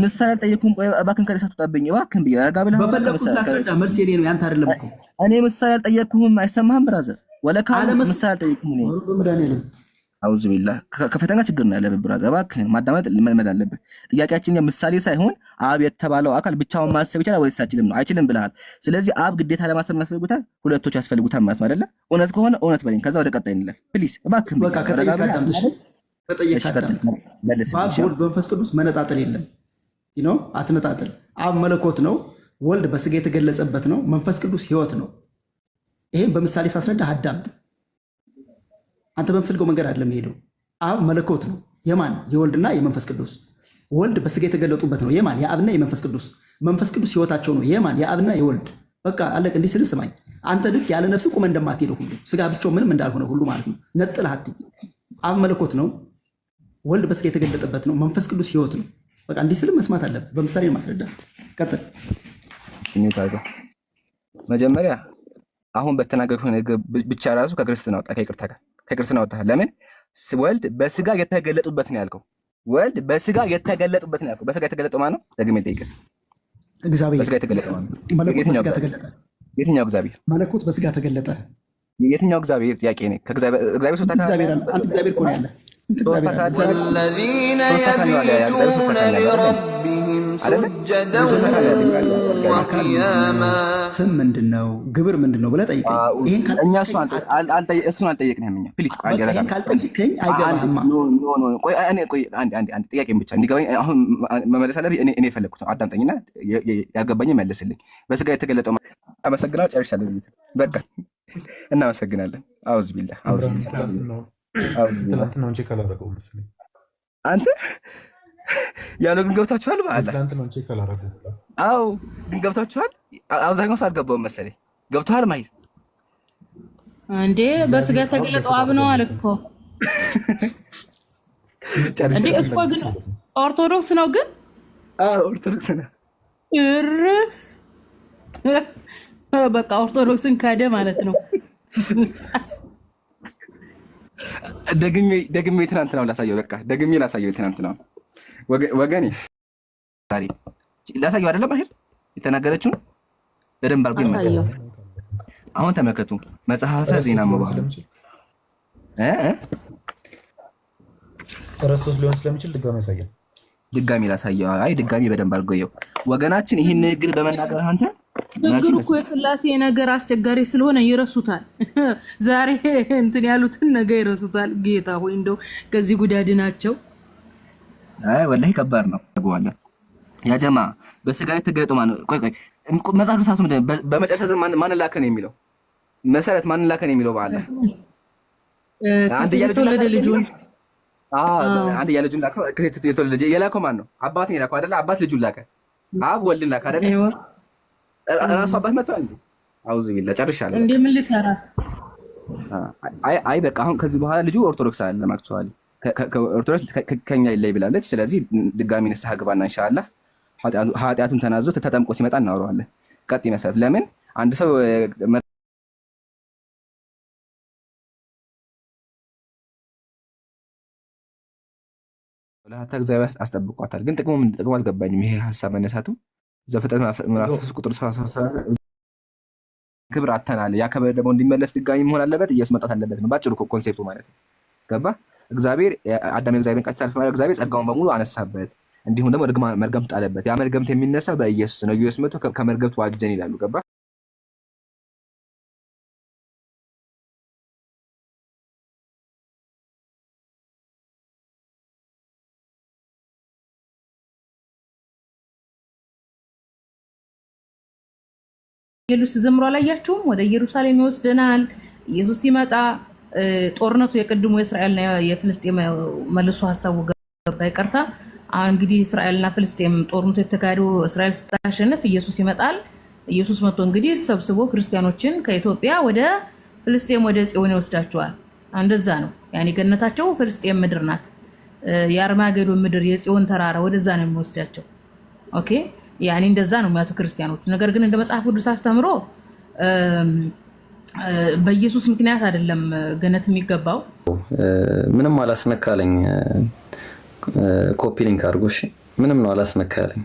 ምሳሌ አልጠየኩም። ቆይ እባክህን ከደሳ ትወጣብኝ እባክህን ብዬ ረጋ ብለህ መልስ የኔ ነው ያንተ አይደለም እኮ። እኔ ምሳሌ አልጠየኩህም። አይሰማህም ብራዘር? ወለካ ምሳሌ አልጠየኩም እኔ። አውዝ ቢላህ ከፈተና ችግር ነው ያለብህ ብራዘር። እባክህን ማዳመጥ መልመድ አለብህ። ጥያቄያችን ምሳሌ ሳይሆን አብ የተባለው አካል ብቻውን ማሰብ ይችላል ወይስ አይችልም ነው? አይችልም ብለሃል። ስለዚህ አብ ግዴታ ለማሰብ ያስፈልጉታል፣ ሁለቶች ያስፈልጉታል ማለት ነው አይደለ? እውነት ከሆነ እውነት በለኝ፣ ከዛ ወደ ቀጣይ እንለፍ ፕሊዝ። እባክህን በቃ ወልድ በመንፈስ ቅዱስ መነጣጠል የለም ነው። አትነጣጠል። አብ መለኮት ነው፣ ወልድ በስጋ የተገለጸበት ነው፣ መንፈስ ቅዱስ ህይወት ነው። ይሄን በምሳሌ ሳስረዳ አዳምጥ። አንተ በምትፈልገው መንገድ አይደለም ሄደው። አብ መለኮት ነው። የማን? የወልድና የመንፈስ ቅዱስ። ወልድ በስጋ የተገለጡበት ነው። የማን? የአብና የመንፈስ ቅዱስ። መንፈስ ቅዱስ ህይወታቸው ነው። የማን? የአብና የወልድ። በቃ አለቅ። እንዲህ ስል ስማኝ። አንተ ልክ ያለ ነፍስ ቁመ እንደማትሄደው ሁሉ ስጋ ብቻው ምንም እንዳልሆነ ሁሉ ማለት ነው። ነጥለህ አትይ። አብ መለኮት ነው፣ ወልድ በስጋ የተገለጠበት ነው፣ መንፈስ ቅዱስ ህይወት ነው። በቃ እንዲህ ስል መስማት አለበት። በምሳሌ ማስረዳ ቀጥል። መጀመሪያ አሁን በተናገርከው ነገር ብቻ ራሱ ከክርስትና ወጣ፣ ከክርስትና ወጣ። ለምን ወልድ በስጋ የተገለጡበት ነው ያልከው? ወልድ በስጋ የተገለጡበት ነው ያልከው። በስጋ የተገለጠው ማን ነው? ደግሜ ልጠይቅህ። እግዚአብሔር። በስጋ የተገለጠው ማን ነው? መለኮት በስጋ ተገለጠ። የትኛው እግዚአብሔር? መለኮት በስጋ ተገለጠ። የትኛው እግዚአብሔር? ጥያቄ ነው። እግዚአብሔር ሶስት አካል እግዚአብሔር አንድ እግዚአብሔር እኮ ነው ያለ። والذين يبيتون لربهم سجدا وقياما ስም ምንድን ነው? ግብር ምንድን ነው ብለህ ጠይቀኝ። እሱን አልጠየቅንህም እኛ። ፕሊዝ ይሄን ካልጠየቀኝ አይገባህማ። አንድ ጥያቄ ብቻ እንዲገባኝ አሁን መመለስ አለብኝ። እኔ የፈለግኩት አዳምጠኝና ያልገባኝ መልስልኝ። በስጋ የተገለጠው አመሰግናለሁ። ጨርሻለሁ። በቃ እናመሰግናለን። አውዝ ቢላ ትላንትናውን ቼክ አላደረገውም መሰለኝ። አንተ ያለው ግን ገብታችኋል። ትላንትናውን ቼክ አላደረገውም። አዎ ግን ገብታችኋል። አብዛኛው ሰው አልገባውም መሰለኝ። ገብቶሃል ማይል እንዴ? በስጋ የተገለጠው አብ ነው አለ እኮ እንዴ? እኮ ግን ኦርቶዶክስ ነው ግን? አዎ ኦርቶዶክስ ነው። እርፍ በቃ ኦርቶዶክስን ካደ ማለት ነው። ደግሜ ትናንትናው ላሳየው። በቃ ደግሜ ላሳየው። ትናንትናው ወገኔ ዛሬ ላሳየው አይደለም አይደል? የተናገረችውን በደንብ አድርጎ ይመጣል። አሁን ተመከቱ። መጽሐፈ ዜና መባል ረሶስ ሊሆን ስለሚችል ድጋሚ ያሳያል። ድጋሚ ላሳየው። አይ ድጋሚ በደንብ አድርጎ ይኸው። ወገናችን ይህን ንግግር በመናገር አንተ ችግሩ እኮ የስላሴ ነገር አስቸጋሪ ስለሆነ ይረሱታል። ዛሬ እንትን ያሉትን ነገ ይረሱታል። ጌታ ሆይ እንደው ከዚህ ጉዳድ ናቸው። አይ ወላሂ ከባድ ነው። ተጓዋለ ያ ጀማ በስጋ የተገለጠው ማን ነው? ቆይ መጽሐፍ ሳሱ በመጨረሻ ዘመን ማን ላከ ነው የሚለው? መሰረት ማን ላከ ነው የሚለው? በአለ አንድ የተወለደ ልጁን አንድ ያለ ልጁን ላከ። ከሴት የተወለደ የላከው ማን ነው? አባት ነው የላከው አይደለ? አባት ልጁን ላከ። አብ ወልድን ላከ አይደለ? ራሱ አባት መጥቷል እንዴ? አውዝ ቢላ ጨርሻለሁ። እንዴ ምን ሊሰራ? አይ በቃ አሁን ከዚህ በኋላ ልጁ ኦርቶዶክስ አይደለም። አክቹዋሊ ከኦርቶዶክስ ከኛ ይለይ ብላለች። ስለዚህ ድጋሚ ንስሐ ግባና ኢንሻአላህ ኃጢአቱን ተናዞ ተጠምቆ ሲመጣ እናወራዋለን። ቀጥ ይመስላት ለምን አንድ ሰው ለሀታ እግዚአብሔር አስጠብቋታል። ግን ጥቅሙ ምን ጥቅሙ አልገባኝም። ይሄ ሐሳብ መነሳቱ ዘፍጥረት ምዕራፍ 3 ቁጥር 13 ክብር አተናል። ያ ክብር ደግሞ እንዲመለስ ድጋሚ መሆን አለበት። ኢየሱስ መጣት አለበት ነው ባጭሩ ኮንሴፕቱ ማለት ነው። ገባ? እግዚአብሔር አዳም እግዚአብሔር ቃል ሲያልፍ ማለት እግዚአብሔር ጸጋውን በሙሉ አነሳበት። እንዲሁም ደግሞ መርገምት ጣለበት። ያ መርገምት የሚነሳው በኢየሱስ ነው። ኢየሱስ መጥቶ ከመርገምት ዋጀን ይላሉ። ገባ? ኢየሱስ ዘምሮ አላያችሁም? ወደ ኢየሩሳሌም ይወስደናል። ኢየሱስ ሲመጣ ጦርነቱ የቅድሙ የእስራኤልና የፍልስጤም መልሶ ሐሳቡ ገባ። ይቀርታ እንግዲህ እስራኤልና ፍልስጤም ጦርነቱ የተካሄደው እስራኤል ስታሸንፍ ኢየሱስ ይመጣል። ኢየሱስ መጥቶ እንግዲህ ሰብስቦ ክርስቲያኖችን ከኢትዮጵያ ወደ ፍልስጤም ወደ ጽዮን ይወስዳቸዋል። እንደዛ ነው። ያኔ ገነታቸው ፍልስጤም ምድር ናት። የአርማጌዶን ምድር የጽዮን ተራራ ወደዛ ነው የሚወስዳቸው። ኦኬ ያኔ እንደዛ ነው የሚያቱ ክርስቲያኖች። ነገር ግን እንደ መጽሐፍ ቅዱስ አስተምሮ በኢየሱስ ምክንያት አይደለም ገነት የሚገባው። ምንም አላስነካለኝ። ኮፒ ሊንክ አድርጎ እሺ። ምንም ነው አላስነካለኝ፣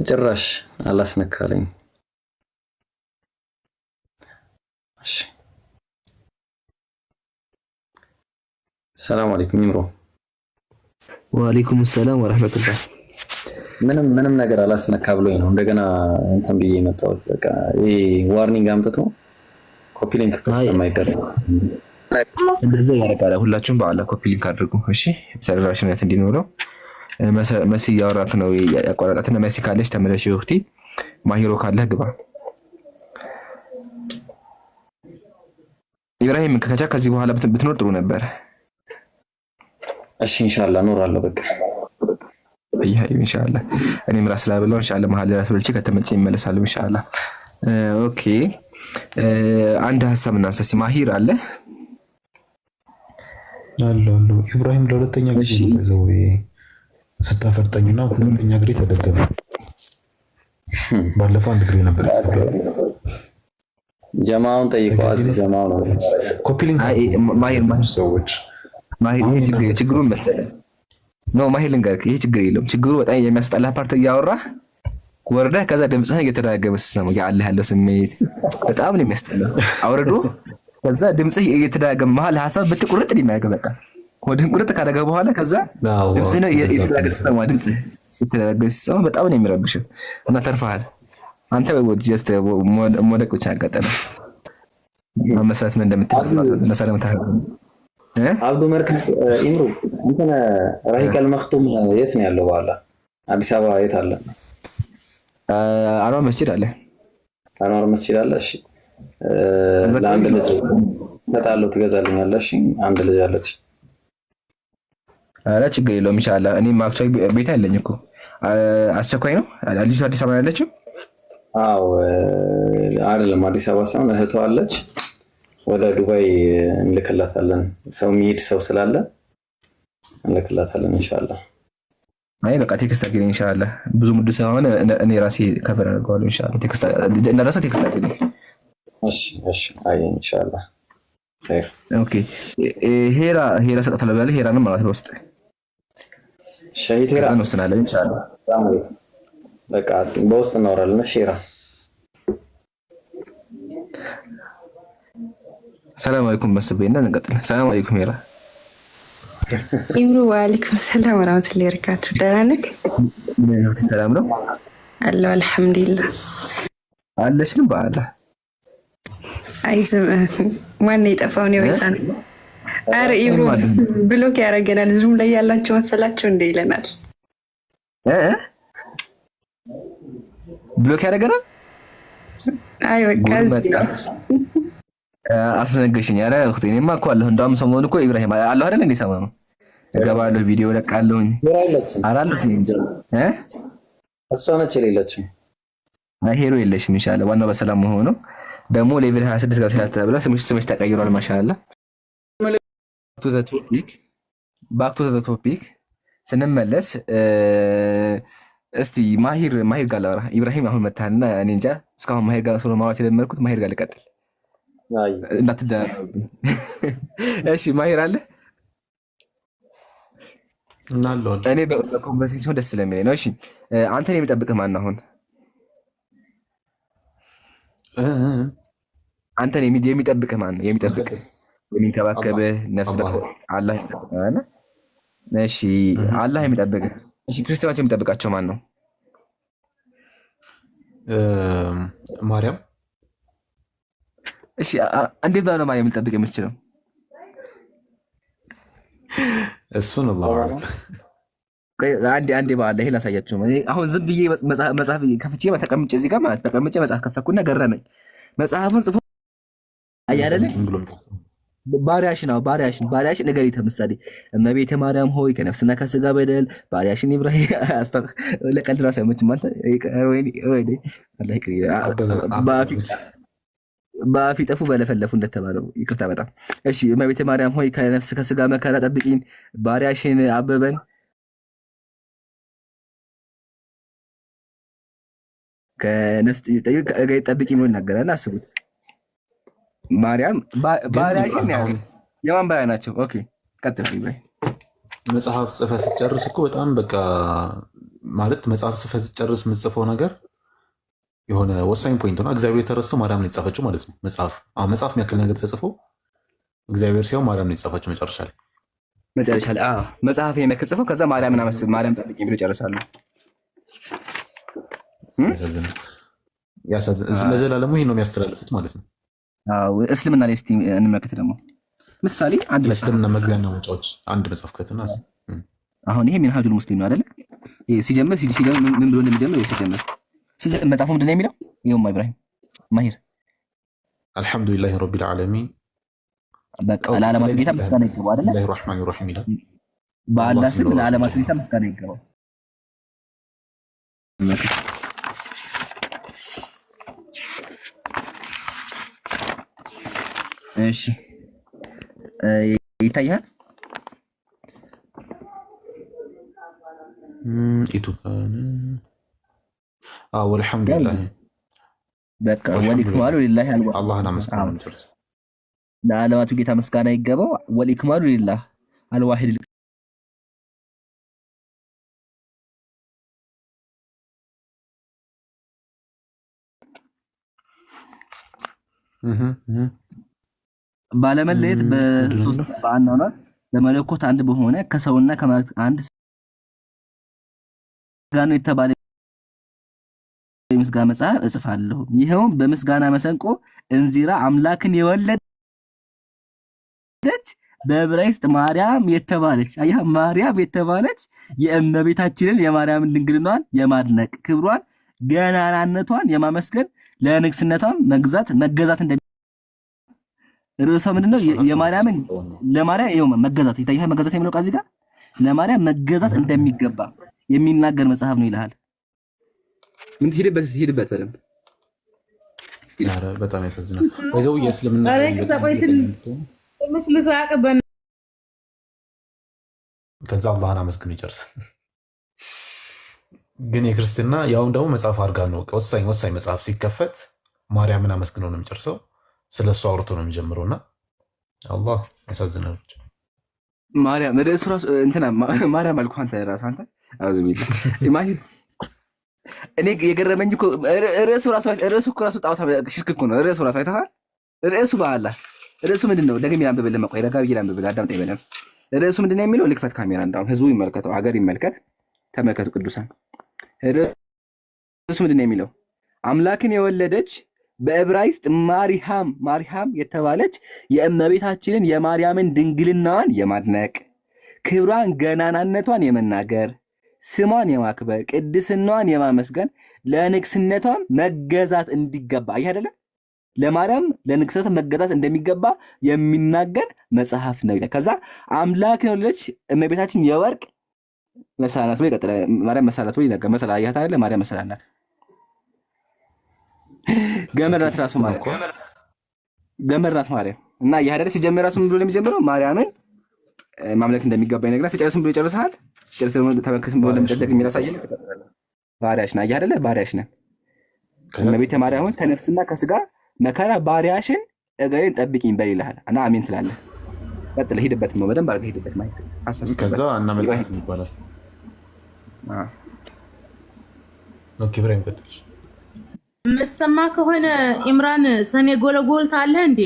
ጭራሽ አላስነካለኝ። እሺ ሰላም አለይኩም ይምሮ። ወአለይኩም ሰላም ወራህመቱላህ። ምንም ነገር አላስነካ ብሎኝ ነው እንደገና እንትን ብዬ የመጣሁት። በቃ ይሄ ዋርኒንግ አምጥቶ ኮፒ ሊንክ ስለማይደረግ እንደዛ ያረጋለ። ሁላችሁም በአላህ ኮፒ ሊንክ አድርጉ እሺ፣ ተደራሽነት እንዲኖረው። መሲ ያወራክ ነው ያቋረጣትና መሲ ካለች ተመለሽ። እህቴ ማሂሮ ካለህ ግባ። ኢብራሂም ከቻ ከዚህ በኋላ ብትኖር ጥሩ ነበር። እሺ ኢንሻአላህ እኖራለሁ። በቃ ኢንሻአላህ እኔም ራስ ላይ ብለው ኢንሻአላህ መሀል ራስ ብልጭ ከተመቸኝ ይመለሳሉ ኢንሻአላህ። ኦኬ አንድ ሀሳብ እናንሳ። ማሂር አለ አሉ ኢብራሂም ለሁለተኛ ጊዜ ነው ስታፈርጠኝና ሁለተኛ እግሬ ተደገመ። ባለፈው አንድ እግሬ ነበር የተሰበረው። ጀማውን ጠይቀዋል። ጀማው ነው ኮፒሊንግ ማሂር ሰዎች ይሄ ችግሩን መሰለህ ነው። ማሂር ልንገርህ፣ ይሄ ችግር የለውም። ችግሩ በጣም የሚያስጠላ ፓርት እያወራህ ወርደህ ከዛ ድምፅህን እየተደጋገመ ስትሰማው ያለው ስሜት በጣም ነው የሚያስጠላው። አውርዶ ከዛ ድምፅህ እየተደጋገመ መሀል ሀሳብ ብትቁርጥ ሊማያገ በቃ ወደን ቁርጥ ካደረገ በኋላ ከዛ ድምፅህ ነው እየተደጋገመ ስትሰማው ድምፅህ እየተደጋገመ ስትሰማው በጣም ነው የሚረብሽህ እና ተርፈሃል አንተ። ጀስት ሞደቅ ብቻ ያጋጠመ መሰረት ምን እንደምትል መሰረት አብዱ መርከብ ኢምሩ እንተና ራሂቀል መክቱም የት ነው ያለው? በኋላ አዲስ አበባ የት አለ? አንዋር መስጂድ አለ። አንዋር መስጂድ አለ። እሺ ለአንድ ልጅ ተጣለው ትገዛልኛለሽ? አንድ ልጅ አለች። አረ ችግር የለውም ኢንሻአላህ። እኔም አክቹዋሊ ቤት አለኝ እኮ አስቸኳይ ነው። ልጅቷ አዲስ አበባ ያለችው? አዎ አይደለም አዲስ አበባ ሳይሆን እህቷ አለች። ወደ ዱባይ እንልክላታለን። ሰው የሚሄድ ሰው ስላለ እንልክላታለን ኢንሻአላህ። አይ በቃ ቴክስት አድርጊልኝ ኢንሻአላህ። ብዙ ሙድ ስለሆነ እኔ ራሴ ከፈር አድርገዋለሁ ኢንሻአላህ። ቴክስት እንደራሳ ቴክስት አድርጊልኝ። እሺ አይ ኢንሻአላህ ኸይር። ኦኬ ሄራ ሰጣታለሁ ብላለች። ሄራንም ማለት በውስጥ ሸሂድ ሄራ ነው ስናለን ኢንሻአላህ። በቃ በውስጥ እናወራለን። ሄራ ሰላም አለይኩም መስቤና እንቀጥል። ሰላም አለይኩም ሄራ ኢምሩ ወአለይኩም ሰላም ወራህመቱላሂ ወበረካቱ። ደህና ነህ? ሰላም ነው አለሁ አልሐምዱሊላህ። አለሽም በአላ አይስም ማን የጠፋው ነው ወይሳን? አረ ኢምሩ ብሎክ ያደርገናል። ዙም ላይ ያላችሁ መሰላችሁ እንደ ይለናል። ብሎክ ያደርገናል። አይ በቃ እዚህ ነው አስነገሽኝ። ኧረ እህቴ እኔማ እኮ አለሁ። እንደውም ሰሞኑን እኮ ኢብራሂም አለሁ አይደል እንዴ? ሰሞኑን እገባለሁ ቪዲዮ ለቃለሁኝ አላለሁ እንጂ እሷ ነች የሌለችም። ሄሮ የለሽም ኢንሻአላህ። ዋናው በሰላም መሆኑ ነው። ደግሞ ሌቭል 26 ጋር ተያተብላ ስምሽ ተቀይሯል ማሻአላህ። ባክ ቱ ዘ ቶፒክ ስንመለስ እስቲ ማሂር ጋር ላውራ። ኢብራሂም አሁን መታልና እኔ እንጃ እስካሁን ማሂር ጋር ስለሆነ ማውራት የለመድኩት ማሂር ጋር ልቀጥል እንዳትደናነብኝ። እሺ ማሂር አለ እናለው እኔ በኮንቨርሴሽን ደስ ስለሚለኝ ነው። እሺ አንተን የሚጠብቅህ ማን ነው? አሁን አንተን የሚጠብቅህ ማን ነው? የሚጠብቅህ የሚንከባከብህ ነፍስ አላህ ይጠብቅህ። እሺ አላህ የሚጠብቅህ። እሺ ክርስቲያኖች የሚጠብቃቸው ማን ነው? ማርያም። እሺ እንዴት ነው ማርያም ልጠብቅ የምትችለው? እሱን አላህ አለ። አንዴ በአላ ይሄ ላሳያችሁ። አሁን ዝም ብዬ መጽሐፍ ከፍቼ ተቀምጬ እዚህ ጋር ማለት ተቀምጬ መጽሐፍ ከፈኩና ገረመኝ። መጽሐፉን ጽፎ አያደለ ባሪያሽን ንገሪት። ምሳሌ እመቤተ ማርያም ሆይ ከነፍስና ከስጋ በደል ባሪያሽን ኢብራሂም ለቀልድ ራሱ አይመችም። አንተ በአፊ ጠፉ በለፈለፉ እንደተባለው ይቅርታ በጣም እሺ። እመቤተ ማርያም ሆይ ከነፍስ ከስጋ መከራ ጠብቂን፣ ባሪያሽን አበበን ከነፍስ ጠብቂን ብሎ ይናገራል። አስቡት ማርያም ባሪያሽን ያገኝ የማን ባሪያ ናቸው? ኦኬ ቀጥል። መጽሐፍ ጽፈህ ስትጨርስ እኮ በጣም በቃ ማለት መጽሐፍ ጽፈህ ስትጨርስ የምትጽፈው ነገር የሆነ ወሳኝ ፖይንት ነው። እግዚአብሔር የተረሳው ማርያም ነው የተጻፈችው ማለት ነው። መጽሐፍ የሚያክል ነገር ተጽፎ እግዚአብሔር ሲያው ማርያም ነው የተጻፈችው መጨረሻ ላይ መጽሐፍ የሚያክል ጽፎ ከዛ ማርያም ጠብቂኝ ብሎ ይጨርሳሉ። ለዘላለሙ ይሄን ነው የሚያስተላልፉት ማለት ነው። እስልምና ላይ እስቲ እንመልከት። ደግሞ ምሳሌ አንድ እስልምና መግቢያና መውጫዎች አንድ መጽሐፍ ከትና አሁን ይሄ ሚንሃጁል ሙስሊም ነው አይደለ? ሲጀምር ምን ብሎ እንደሚጀምር ሲጀምር መጽሐፉ ምንድን ነው የሚለው? ይኸውማ ኢብራሂም ማሂር አልሐምዱሊላህ ረቢል ዓለሚን በቃ ለዓለማት ጌታ ምስጋና ይገባው አይደለ? ቢስሚላሂር ረህማኒር ረሂም ይላል። በአላህ ስም ለዓለማት ጌታ ምስጋና ይገባው። እሺ ይታያል። ኢቱካን ወልሐምዱሊላህ በቃ ወሊክማሉ ሊላህ አላህን አመስግነው እንጨርስ። ለዓለማቱ ጌታ ምስጋና ይገባው። ወሊክማሉ ሊላህ አልዋሂድ ባለመለየት በሶስት በአንድ በመለኮት አንድ በሆነ ከሰውና ከመላእክት አንድ ጋር የተባለ የምስጋና መጽሐፍ እጽፋለሁ። ይሄውም በምስጋና መሰንቆ እንዚራ አምላክን የወለደች በዕብራይስጥ ማርያም የተባለች አያ ማርያም የተባለች የእመቤታችንን የማርያምን ድንግልናዋን የማድነቅ ክብሯን ገናናነቷን የማመስገን ለንግስነቷም መገዛት እንደ ርዕሷ ምንድነው? የማርያምን ለማርያም ይሄው መገዛት ይታያል። መገዛት የሚለው ቃል እዚህ ጋር ለማርያም መገዛት እንደሚገባ የሚናገር መጽሐፍ ነው ይላል። ምን ትሄድበት በደንብ ኧረ በጣም ያሳዝናል። ወይዘው የእስልምና ከዛ አላህን አመስግኖ ይጨርሳል። ግን የክርስትና ያውም ደግሞ መጽሐፍ አድርጋ ነው ወሳኝ መጽሐፍ ሲከፈት ማርያምን አመስግኖ ነው የሚጨርሰው። ስለሱ አውርቶ ነው የሚጀምረውና አላህ ያሳዝናል። ማርያም ርዕሱ ራሱ እንትና ማርያም አልኩ አንተ ራስህ አንተ አውዝቢላ ኢማሂ እኔ የገረመኝ እኮ ርዕሱ እኮ ራሱ ጣውታ ሽርክ እኮ ነው። ርዕሱ ራሱ አይተሃል። ርዕሱ በአላህ ርዕሱ ምንድነው? ደግሜ ላንብብልህ። መቆይ ረጋ ብዬ ላንብብልህ። አዳምጠኝ በደንብ። ርዕሱ ምንድነው የሚለው? ልክፈት ካሜራ እንዳውም ህዝቡ ይመልከተው፣ ሀገር ይመልከት። ተመልከቱ ቅዱሳን። ርዕሱ ምንድነው የሚለው? አምላክን የወለደች በዕብራይስጥ ማርያም የተባለች የእመቤታችንን የማርያምን ድንግልናዋን የማድነቅ ክብሯን ገናናነቷን የመናገር ስሟን የማክበር ቅድስናዋን የማመስገን ለንግስነቷም መገዛት እንዲገባ አይ አይደለ ለማርያም ለንግስነቷ መገዛት እንደሚገባ የሚናገር መጽሐፍ ነው ይላል። ከዛ አምላክ ነው ለች እመቤታችን የወርቅ መሰላላት ብሎ ይቀጥላል። ማርያም መሰላላት ብሎ ይናገር። መሰላላት አይያት አይደለ ማርያም መሰላላት ገመራት ራሱ ማለት ገመራት ማርያም እና ያደረ ሲጀምር ራሱ ምን ብሎ የሚጀምረው ማርያምን ማምለክ እንደሚገባ ይነግራል። ሲጨርስ ብሎ ይጨርሳል። ሲጨርስ ደግሞ ተመልከትም ብሎ ለምጠደቅ የሚያሳየን ባሪያሽ ነህ አይደለ ባሪያሽ ነህ እመቤቴ ማርያም ሆይ ከነፍስና ከስጋ መከራ ባሪያሽን እግሬን ጠብቂኝ በል ይልሃል እና አሜን ትላለህ። ቀጥል ሂድበት ነው በደንብ አድርገህ ሂድበት ማለት አሰብስ ከዛ እና መልካት ይባላል። ኦኬ ብራይም ቀጥል። መሰማ ከሆነ ኢምራን ሰኔ ጎልጎልታ አለ እንዴ?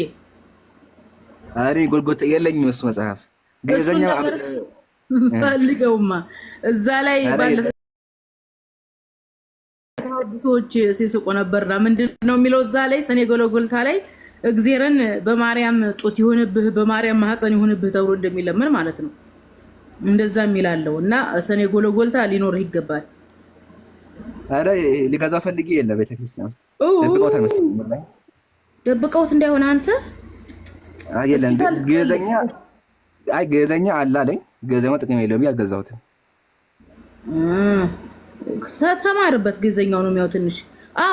አሬ ጎልጎልታ የለኝም እሱ መጽሐፍ ግዕዝኛ ፈልገውማ እዛ ላይ ባለ ሰዎች ሲስቁ ነበርና ምንድነው የሚለው እዛ ላይ ሰኔ ጎልጎልታ ላይ እግዚአብሔርን በማርያም ጡት ይሁንብህ በማርያም ማህፀን ይሁንብህ ተብሎ እንደሚለምን ማለት ነው። እንደዛ የሚላለው እና ሰኔ ጎልጎልታ ሊኖር ይገባል። አረ ሊገዛ ፈልጌ የለ ቤተክርስቲያን ውስጥ ደብቀውት አልመሰለኝም። ደብቀውት እንዳይሆን አንተ አይደለም ግዕዝኛ አለ አለኝ። ግዕዝኛው ጥቅም የለውም ብዬ አልገዛሁትም። ተማርበት ግዕዝኛው ነው የሚያው ትንሽ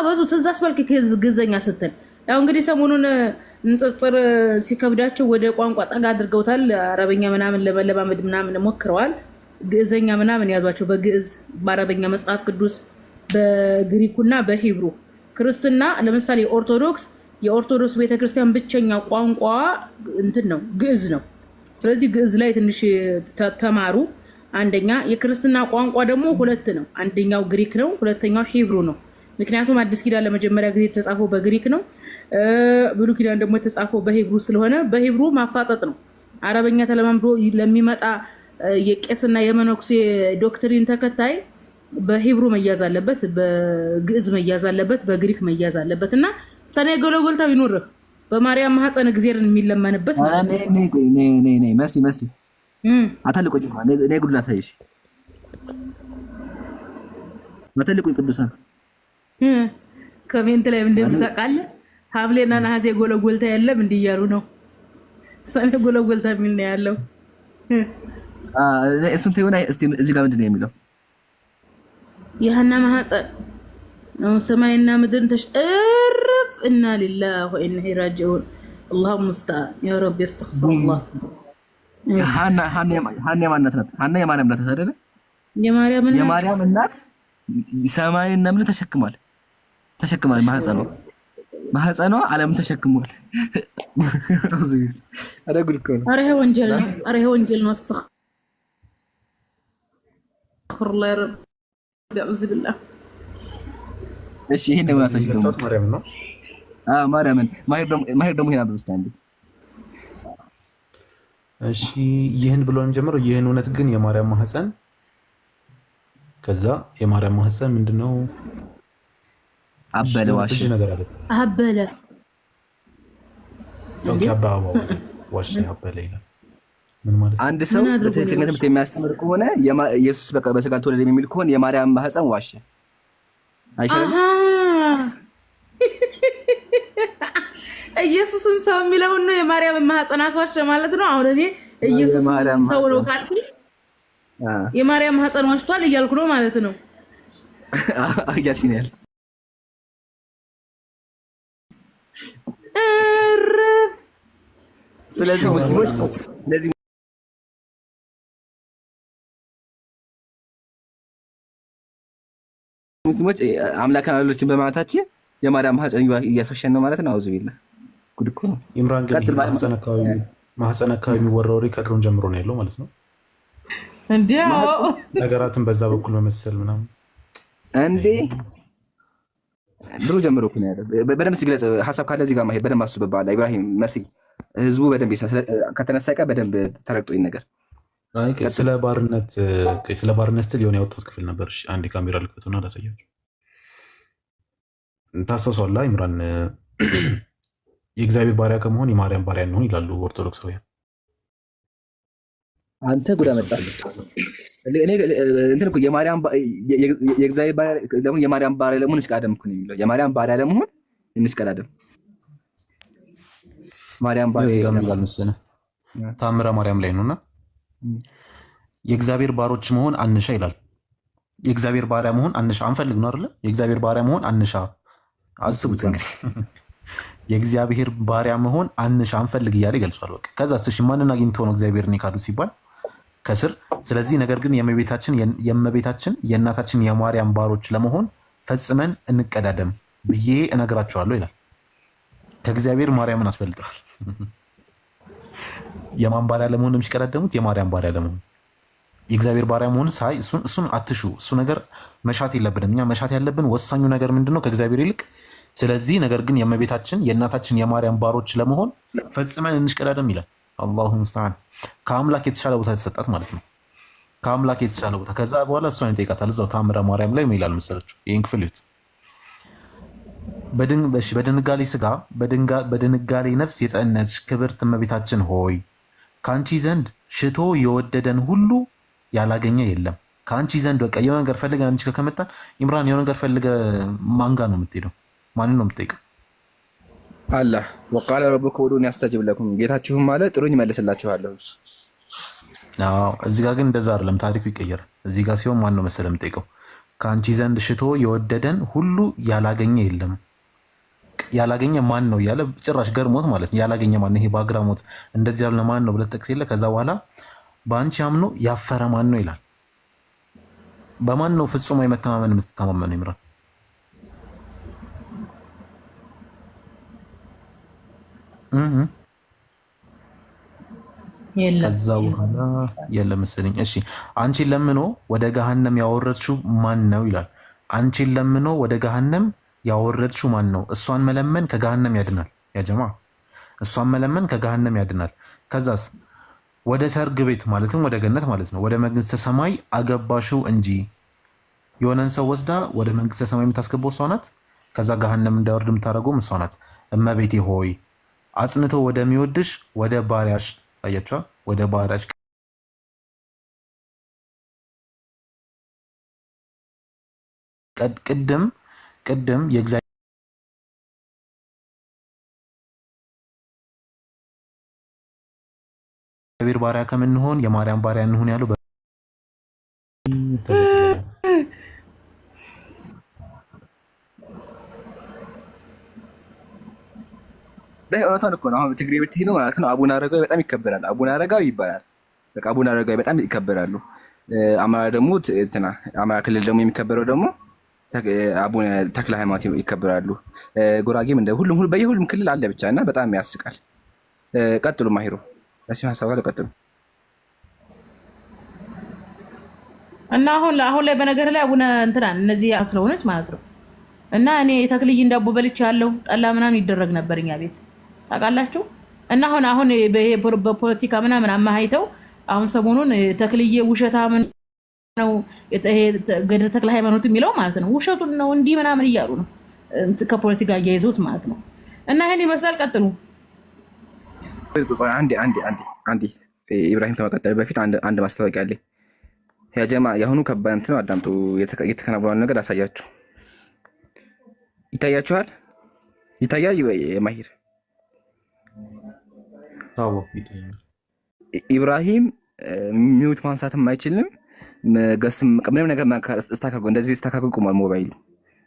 በዙ ትእዛዝ መልክ ግዕዝኛ ስትል ያው እንግዲህ ሰሞኑን ንጽጽር ሲከብዳቸው ወደ ቋንቋ ጠጋ አድርገውታል። አረበኛ ምናምን ለመለማመድ ምናምን ሞክረዋል። ግዕዝኛ ምናምን ያዟቸው በግዕዝ በአረበኛ መጽሐፍ ቅዱስ በግሪኩና በሂብሩ ክርስትና ለምሳሌ የኦርቶዶክስ ቤተክርስቲያን ብቸኛ ቋንቋ እንትን ነው ግዕዝ ነው። ስለዚህ ግዕዝ ላይ ትንሽ ተማሩ። አንደኛ የክርስትና ቋንቋ ደግሞ ሁለት ነው። አንደኛው ግሪክ ነው፣ ሁለተኛው ሂብሩ ነው። ምክንያቱም አዲስ ኪዳን ለመጀመሪያ ጊዜ የተጻፈው በግሪክ ነው። ብሉይ ኪዳን ደግሞ የተጻፈው በሂብሩ ስለሆነ በሂብሩ ማፋጠጥ ነው። አረበኛ ተለማምዶ ለሚመጣ የቄስና የመነኩሴ ዶክትሪን ተከታይ በሂብሩ መያዝ አለበት፣ በግዕዝ መያዝ አለበት፣ በግሪክ መያዝ አለበት እና ሰኔ ጎልጎልታው ይኖርህ በማርያም ማህፀን እግዚአብሔርን የሚለመንበት መሲ አታልቆኝ እኔ ጉድ ላሳይሽ። አታልቆኝ ቅዱሳን ኮሜንት ላይ እንደምታውቃለህ ሐምሌና ነሐሴ ጎልጎልታ የለም እንዲህ እያሉ ነው። ሰኔ ጎልጎልታ የሚል ነው ያለው። እሱም ተይውና እስቲ እዚህ ጋር ምንድን ነው የሚለው? የሐና ማህፀን ሰማይና ምድርን ተሽርፍ እና ሊላሂ ወኢና ኢለይሂ ራጂዑን اللهم المستعان يا رب يستغفر الله ሀና የማናት ናት? ሀና የማርያም ናት አይደለ? የማርያም እናት ሰማይን ነምን ተሸክሟል። ማህፀኗ ዓለምን ተሸክሟል። ኧረ ጉድ እኮ ነው። ኧረ ይሄ ወንጀል ነው። አስተግፍሩላህ ያ ረብ አዑዙ ቢላህ። እሺ ይሄን ነው ያሳሽ ደግሞ ማርያም ነው። ማርያምን ማሄድ ደግሞ ይሄን አብስታ እንዴ። እሺ ይህን ብሎ እንጀምረው። ይህን እውነት ግን የማርያም ማህፀን ከዛ የማርያም ማህፀን ምንድነው? አበለ ዋሽ ነገር አለ። አበለ ኦኬ አባባው ዋሽ አበለ ይላል። ምን ማለት ነው? አንድ ሰው በትክክለኛነት የሚያስተምር ከሆነ ኢየሱስ በቃ በስጋ ተወለደ የሚል ከሆነ የማርያም ማህፀን ዋሽ አይሻልም? ኢየሱስን ሰው የሚለውን ነው የማርያም ማህፀን አስዋሸ ማለት ነው። አሁን እኔ ኢየሱስ ሰው ነው ካልኩ የማርያም ማህፀን ዋሽቷል እያልኩ ነው ማለት ነው። አያሽኛል። ስለዚህ ሙስሊሞች አምላካን አለሎችን በማለታችን የማርያም ማህፀን እያስወሸን ነው ማለት ነው። አውዝ ቢላ ጉድ እኮ ነው። ኢምራን ግን ማህፀን አካባቢ የሚወራው ወሬ ከድሮም ጀምሮ ነው ያለው ማለት ነው። እንዴው ነገራትን በዛ በኩል መመሰል ምናምን እንዴ ድሮ ጀምሮ እኮ ነው ያለው። በደንብ ሲግለጽ ሐሳብ ካለ እዚህ ጋር ማሄድ በደንብ አስበባላ ኢብራሂም መስጊድ ህዝቡ በደንብ ከተነሳቀ በደንብ ተረግጦ ይነገር። አይ ስለ ባርነት ስል የሆነ ያወጣሁት ክፍል ነበር። እሺ አንዴ ካሜራ ልክፈቱና ላሳያችሁ። ታስተውሳለህ ኢምራን የእግዚአብሔር ባሪያ ከመሆን የማርያም ባሪያ እንሆን ይላሉ ኦርቶዶክሳውያን። አንተ ጉዳ መጣልህ። እኔ እንትን እኮ የእግዚአብሔር ባሪያ ለመሆን የማርያም ባሪያ ለመሆን እንሽቀዳደም እኮ ነው የሚለው። የማርያም ባሪያ ለመሆን እንሽቀዳደም። ማርያም ባሪያ ይላል መሰለህ ታምረ ማርያም ላይ ነውና የእግዚአብሔር ባሮች መሆን አንሻ ይላል። የእግዚአብሔር ባሪያ መሆን አንሻ አንፈልግ ነው አይደለ? የእግዚአብሔር ባሪያ መሆን አንሻ አስቡት እንግዲህ የእግዚአብሔር ባሪያ መሆን አንሻ አንፈልግ እያለ ይገልጿል። በቃ ከዛ እሺ ማንን አግኝቶ ነው እግዚአብሔርን የካዱት ሲባል ከስር ስለዚህ ነገር ግን የእመቤታችን የእናታችን የማርያም ባሮች ለመሆን ፈጽመን እንቀዳደም ብዬ እነግራቸዋለሁ ይላል። ከእግዚአብሔር ማርያምን አስበልጠዋል። የማን ባሪያ ለመሆን የሚሽቀዳደሙት? የማርያም ባሪያ ለመሆን። የእግዚአብሔር ባሪያ መሆን ሳይ እሱን አትሹ። እሱ ነገር መሻት የለብንም። እኛ መሻት ያለብን ወሳኙ ነገር ምንድነው? ከእግዚአብሔር ይልቅ። ስለዚህ ነገር ግን የእመቤታችን የእናታችን የማርያም ባሮች ለመሆን ፈጽመን እንሽቀዳደም ይላል። አላሁ ሙስተዓን። ከአምላክ የተሻለ ቦታ የተሰጣት ማለት ነው። ከአምላክ የተሻለ ቦታ። ከዛ በኋላ እሷን ይጠይቃታል። እዛው ታምረ ማርያም ላይ ምን ይላል መሰለችው? ይህን ክፍል ይዩት። በድንጋሌ ስጋ በድንጋሌ ነፍስ የጸነስሽ ክብርት እመቤታችን ሆይ ከአንቺ ዘንድ ሽቶ የወደደን ሁሉ ያላገኘ የለም። ከአንቺ ዘንድ በቃ የሆነ ነገር ፈልገን አንቺ ከመጣን ኢምራን የሆነ ነገር ፈልገ ማንጋ ነው የምትሄደው? ማንን ነው የምትጠይቀው? አላህ ወቃለ ረቡከ ኡዱኒ አስተጅብ ለኩም፣ ጌታችሁም አለ ጥሩኝ እመልስላችኋለሁ። እዚህ ጋር ግን እንደዛ አይደለም፣ ታሪኩ ይቀየራል። እዚህ ጋር ሲሆን ማን ነው መሰለህ የምትጠይቀው? ከአንቺ ዘንድ ሽቶ የወደደን ሁሉ ያላገኘ የለም። ያላገኘ ማን ነው እያለ ጭራሽ ገርሞት ማለት ነው። ያላገኘ ማን ነው? ይሄ በአግራሞት እንደዚህ ያለ ማን ነው ብለህ ጠቅስ የለ። ከዛ በኋላ በአንቺ አምኖ ያፈረ ማን ነው ይላል። በማን ነው ፍጹም የመተማመን የምትተማመነው ይምራል? ከዛ በኋላ የለ መሰለኝ። እሺ አንቺን ለምኖ ወደ ገሃነም ያወረድሽው ማን ነው ይላል። አንቺን ለምኖ ወደ ገሃነም ያወረድሽው ማን ነው? እሷን መለመን ከገሃነም ያድናል። ያ ጀማ እሷን መለመን ከገሃነም ያድናል። ከዛስ ወደ ሰርግ ቤት ማለትም ወደ ገነት ማለት ነው፣ ወደ መንግስተ ሰማይ አገባሽው እንጂ። የሆነን ሰው ወስዳ ወደ መንግስተ ሰማይ የምታስገባው እሷ ናት። ከዛ ገሃነም እንዳይወርድ የምታደርገውም እሷ ናት። እመቤቴ ሆይ አጽንቶ ወደሚወድሽ ወደ ባሪያሽ፣ አያችኋ፣ ወደ ባሪያሽ ቅድም የእግዚአብሔር ባሪያ ከምንሆን የማርያም ባሪያ እንሆን ያለው እውነቷን እኮ ነው። አሁን ትግሬ ብትሄዱ ማለት ነው አቡነ አረጋዊ በጣም ይከበራል። አቡነ አረጋዊ ይባላል። በቃ አቡነ አረጋዊ በጣም ይከበራሉ። አማራ ደግሞ አማራ ክልል ደግሞ የሚከበረው ደግሞ አቡነ ተክለ ሃይማኖት ይከበራሉ። ጉራጌም እንደ በየሁሉም ክልል አለ ብቻ እና በጣም ያስቃል። ቀጥሉ ማሂሮ ለዚህ ሀሳብ ጋር ቀጥሉ። እና አሁን ላይ በነገር ላይ አቡነ እነዚህ ስለሆነች ማለት ነው። እና እኔ ተክልዬ እንዳቦ በልቼ ያለው ጠላ ምናምን ይደረግ ነበር እኛ ቤት ታውቃላችሁ። እና አሁን በፖለቲካ ምናምን አማሃይተው አሁን ሰሞኑን ተክልዬ ውሸታም ነው ገድለ ተክለ ሃይማኖት የሚለው ማለት ነው ውሸቱን ነው እንዲህ ምናምን እያሉ ነው ከፖለቲካ እያይዘውት ማለት ነው። እና ይሄን ይመስላል። ቀጥሉ። አንዴ ኢብራሂም ከመቀጠል በፊት አንድ ማስታወቂያ አለኝ። ያ ጀማ የአሁኑ ከባድ እንትን ነው። አዳምጡ። የተከናወነውን ነገር አሳያችሁ። ይታያችኋል? ይታያል? የማሂር ኢብራሂም ሚውት ማንሳትም አይችልም። ምንም ነገር እንደዚህ ስታካክል ቁሟል። ሞባይሉ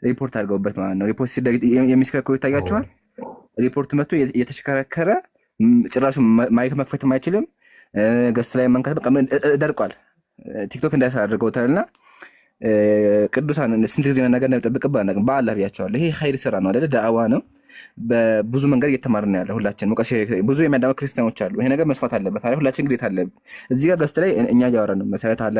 ሪፖርት አድርገውበት ማለት ነው። ሪፖርት የሚሽከረከሩ ይታያችኋል? ሪፖርት መጥቶ እየተሽከረከረ ጭራሹ ማይክ መክፈትም አይችልም። ገስት ላይ መንካት ደርቋል። ቲክቶክ እንዳይሰራ አድርገውታልና ቅዱሳን ስንት ጊዜ ነገር እንደምጠብቅብህ አናውቅም። በአላህ ብያቸዋለሁ። ይሄ ኸይር ስራ ነው አይደለ? ዳዕዋ ነው። በብዙ መንገድ እየተማርን ያለ ሁላችን ብዙ የሚያዳምጡ ክርስቲያኖች አሉ። ይሄ ነገር መስፋት አለበት አይደል? ሁላችን ግዴታ አለብን። እዚህ ጋር ገስት ላይ እኛ እያወራን ነው። መሰረት አለ፣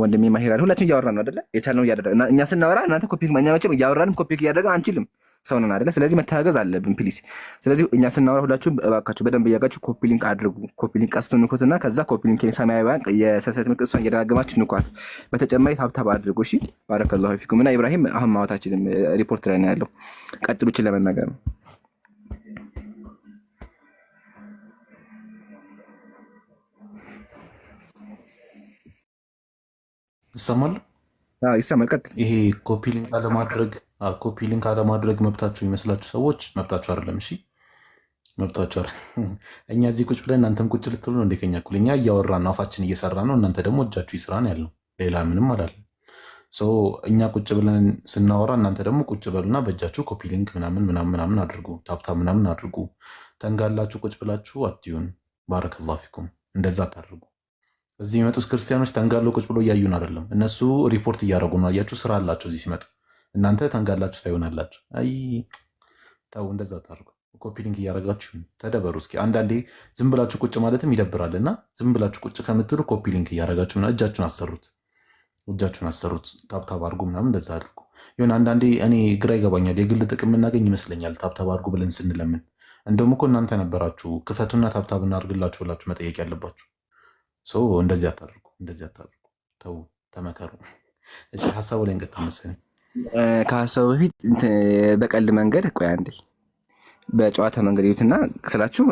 ወንድሜ ማሂር አለ። ሁላችን እያወራን ነው አይደለ? የቻልነው እያደረግን እኛ ስናወራ እናንተ ኮፒ ማኛመችም እያወራንም ኮፒ እያደረግን አንችልም። ሰው ነን አይደለ? ስለዚህ መታገዝ አለብን ፕሊስ። ስለዚህ እኛ ስናወራ ሁላችሁ እባካችሁ በደንብ እያጋችሁ ኮፒ ሊንክ አድርጉ። ኮፒ ሊንክ ቀስቱን ንኩትና ከዛ ኮፒ ሊንክ ሰማያዊያን የሰንሰለት ምልክት እሷን እየደጋገማችሁ ንኳት። በተጨማሪ ታብታብ አድርጉ። እሺ ባረከላሁ ፊኩም። እና ኢብራሂም አሁን ማውታችንም ሪፖርት ላይ ነው ያለው። ቀጥሉችን ለመናገር ነው። ይሰማል? ይሰማል። ቀጥል። ይሄ ኮፒ ሊንክ አለማድረግ መብታችሁ ይመስላችሁ ሰዎች መብታችሁ አይደለም። እሺ መብታችሁ አይደለም። እኛ እዚህ ቁጭ ብለን እናንተም ቁጭ ልትሉ ነው እንደከኛ እኩል። እኛ እያወራን ነው፣ አፋችን እየሰራ ነው። እናንተ ደግሞ እጃችሁ ይስራ ነው ያለው። ሌላ ምንም አላለም። እኛ ቁጭ ብለን ስናወራ እናንተ ደግሞ ቁጭ በሉና በእጃችሁ ኮፒ ሊንክ ምናምን አድርጉ፣ ታብታ ምናምን አድርጉ። ተንጋላችሁ ቁጭ ብላችሁ አትዩን። ባረከላሁ ፊኩም። እንደዛ አታድርጉ። እዚህ የሚመጡት ክርስቲያኖች ተንጋለው ቁጭ ብሎ እያዩን አይደለም። እነሱ ሪፖርት እያደረጉ ነው። አያችሁ፣ ስራ አላቸው እዚህ ሲመጡ። እናንተ ተንጋላችሁ ታዩናላችሁ። አይ ተው፣ እንደዛ አታድርጉ። ኮፒ ሊንክ እያደረጋችሁ ተደበሩ። እስኪ አንዳንዴ ዝም ብላችሁ ቁጭ ማለትም ይደብራል እና ዝም ብላችሁ ቁጭ ከምትሉ ኮፒ ሊንክ እያደረጋችሁ እጃችሁን አሰሩት፣ ታብታብ አድርጉ ምናምን እንደዛ አድርጉ። ይሁን አንዳንዴ እኔ ግራ ይገባኛል። የግል ጥቅም እናገኝ ይመስለኛል ታብታብ አድርጉ ብለን ስንለምን። እንደውም እኮ እናንተ ነበራችሁ ክፈቱና ታብታብ እናድርግላችሁ ብላችሁ መጠየቅ ያለባችሁ። እንደዚህ አታድርጉ። ተው፣ ተመከሩ። እሺ ሀሳቡ ላይ እንቀጥል መሰለኝ። ከሀሳቡ በፊት በቀልድ መንገድ ቆይ አንዴ በጨዋታ መንገድ ይዩትና ስላችሁ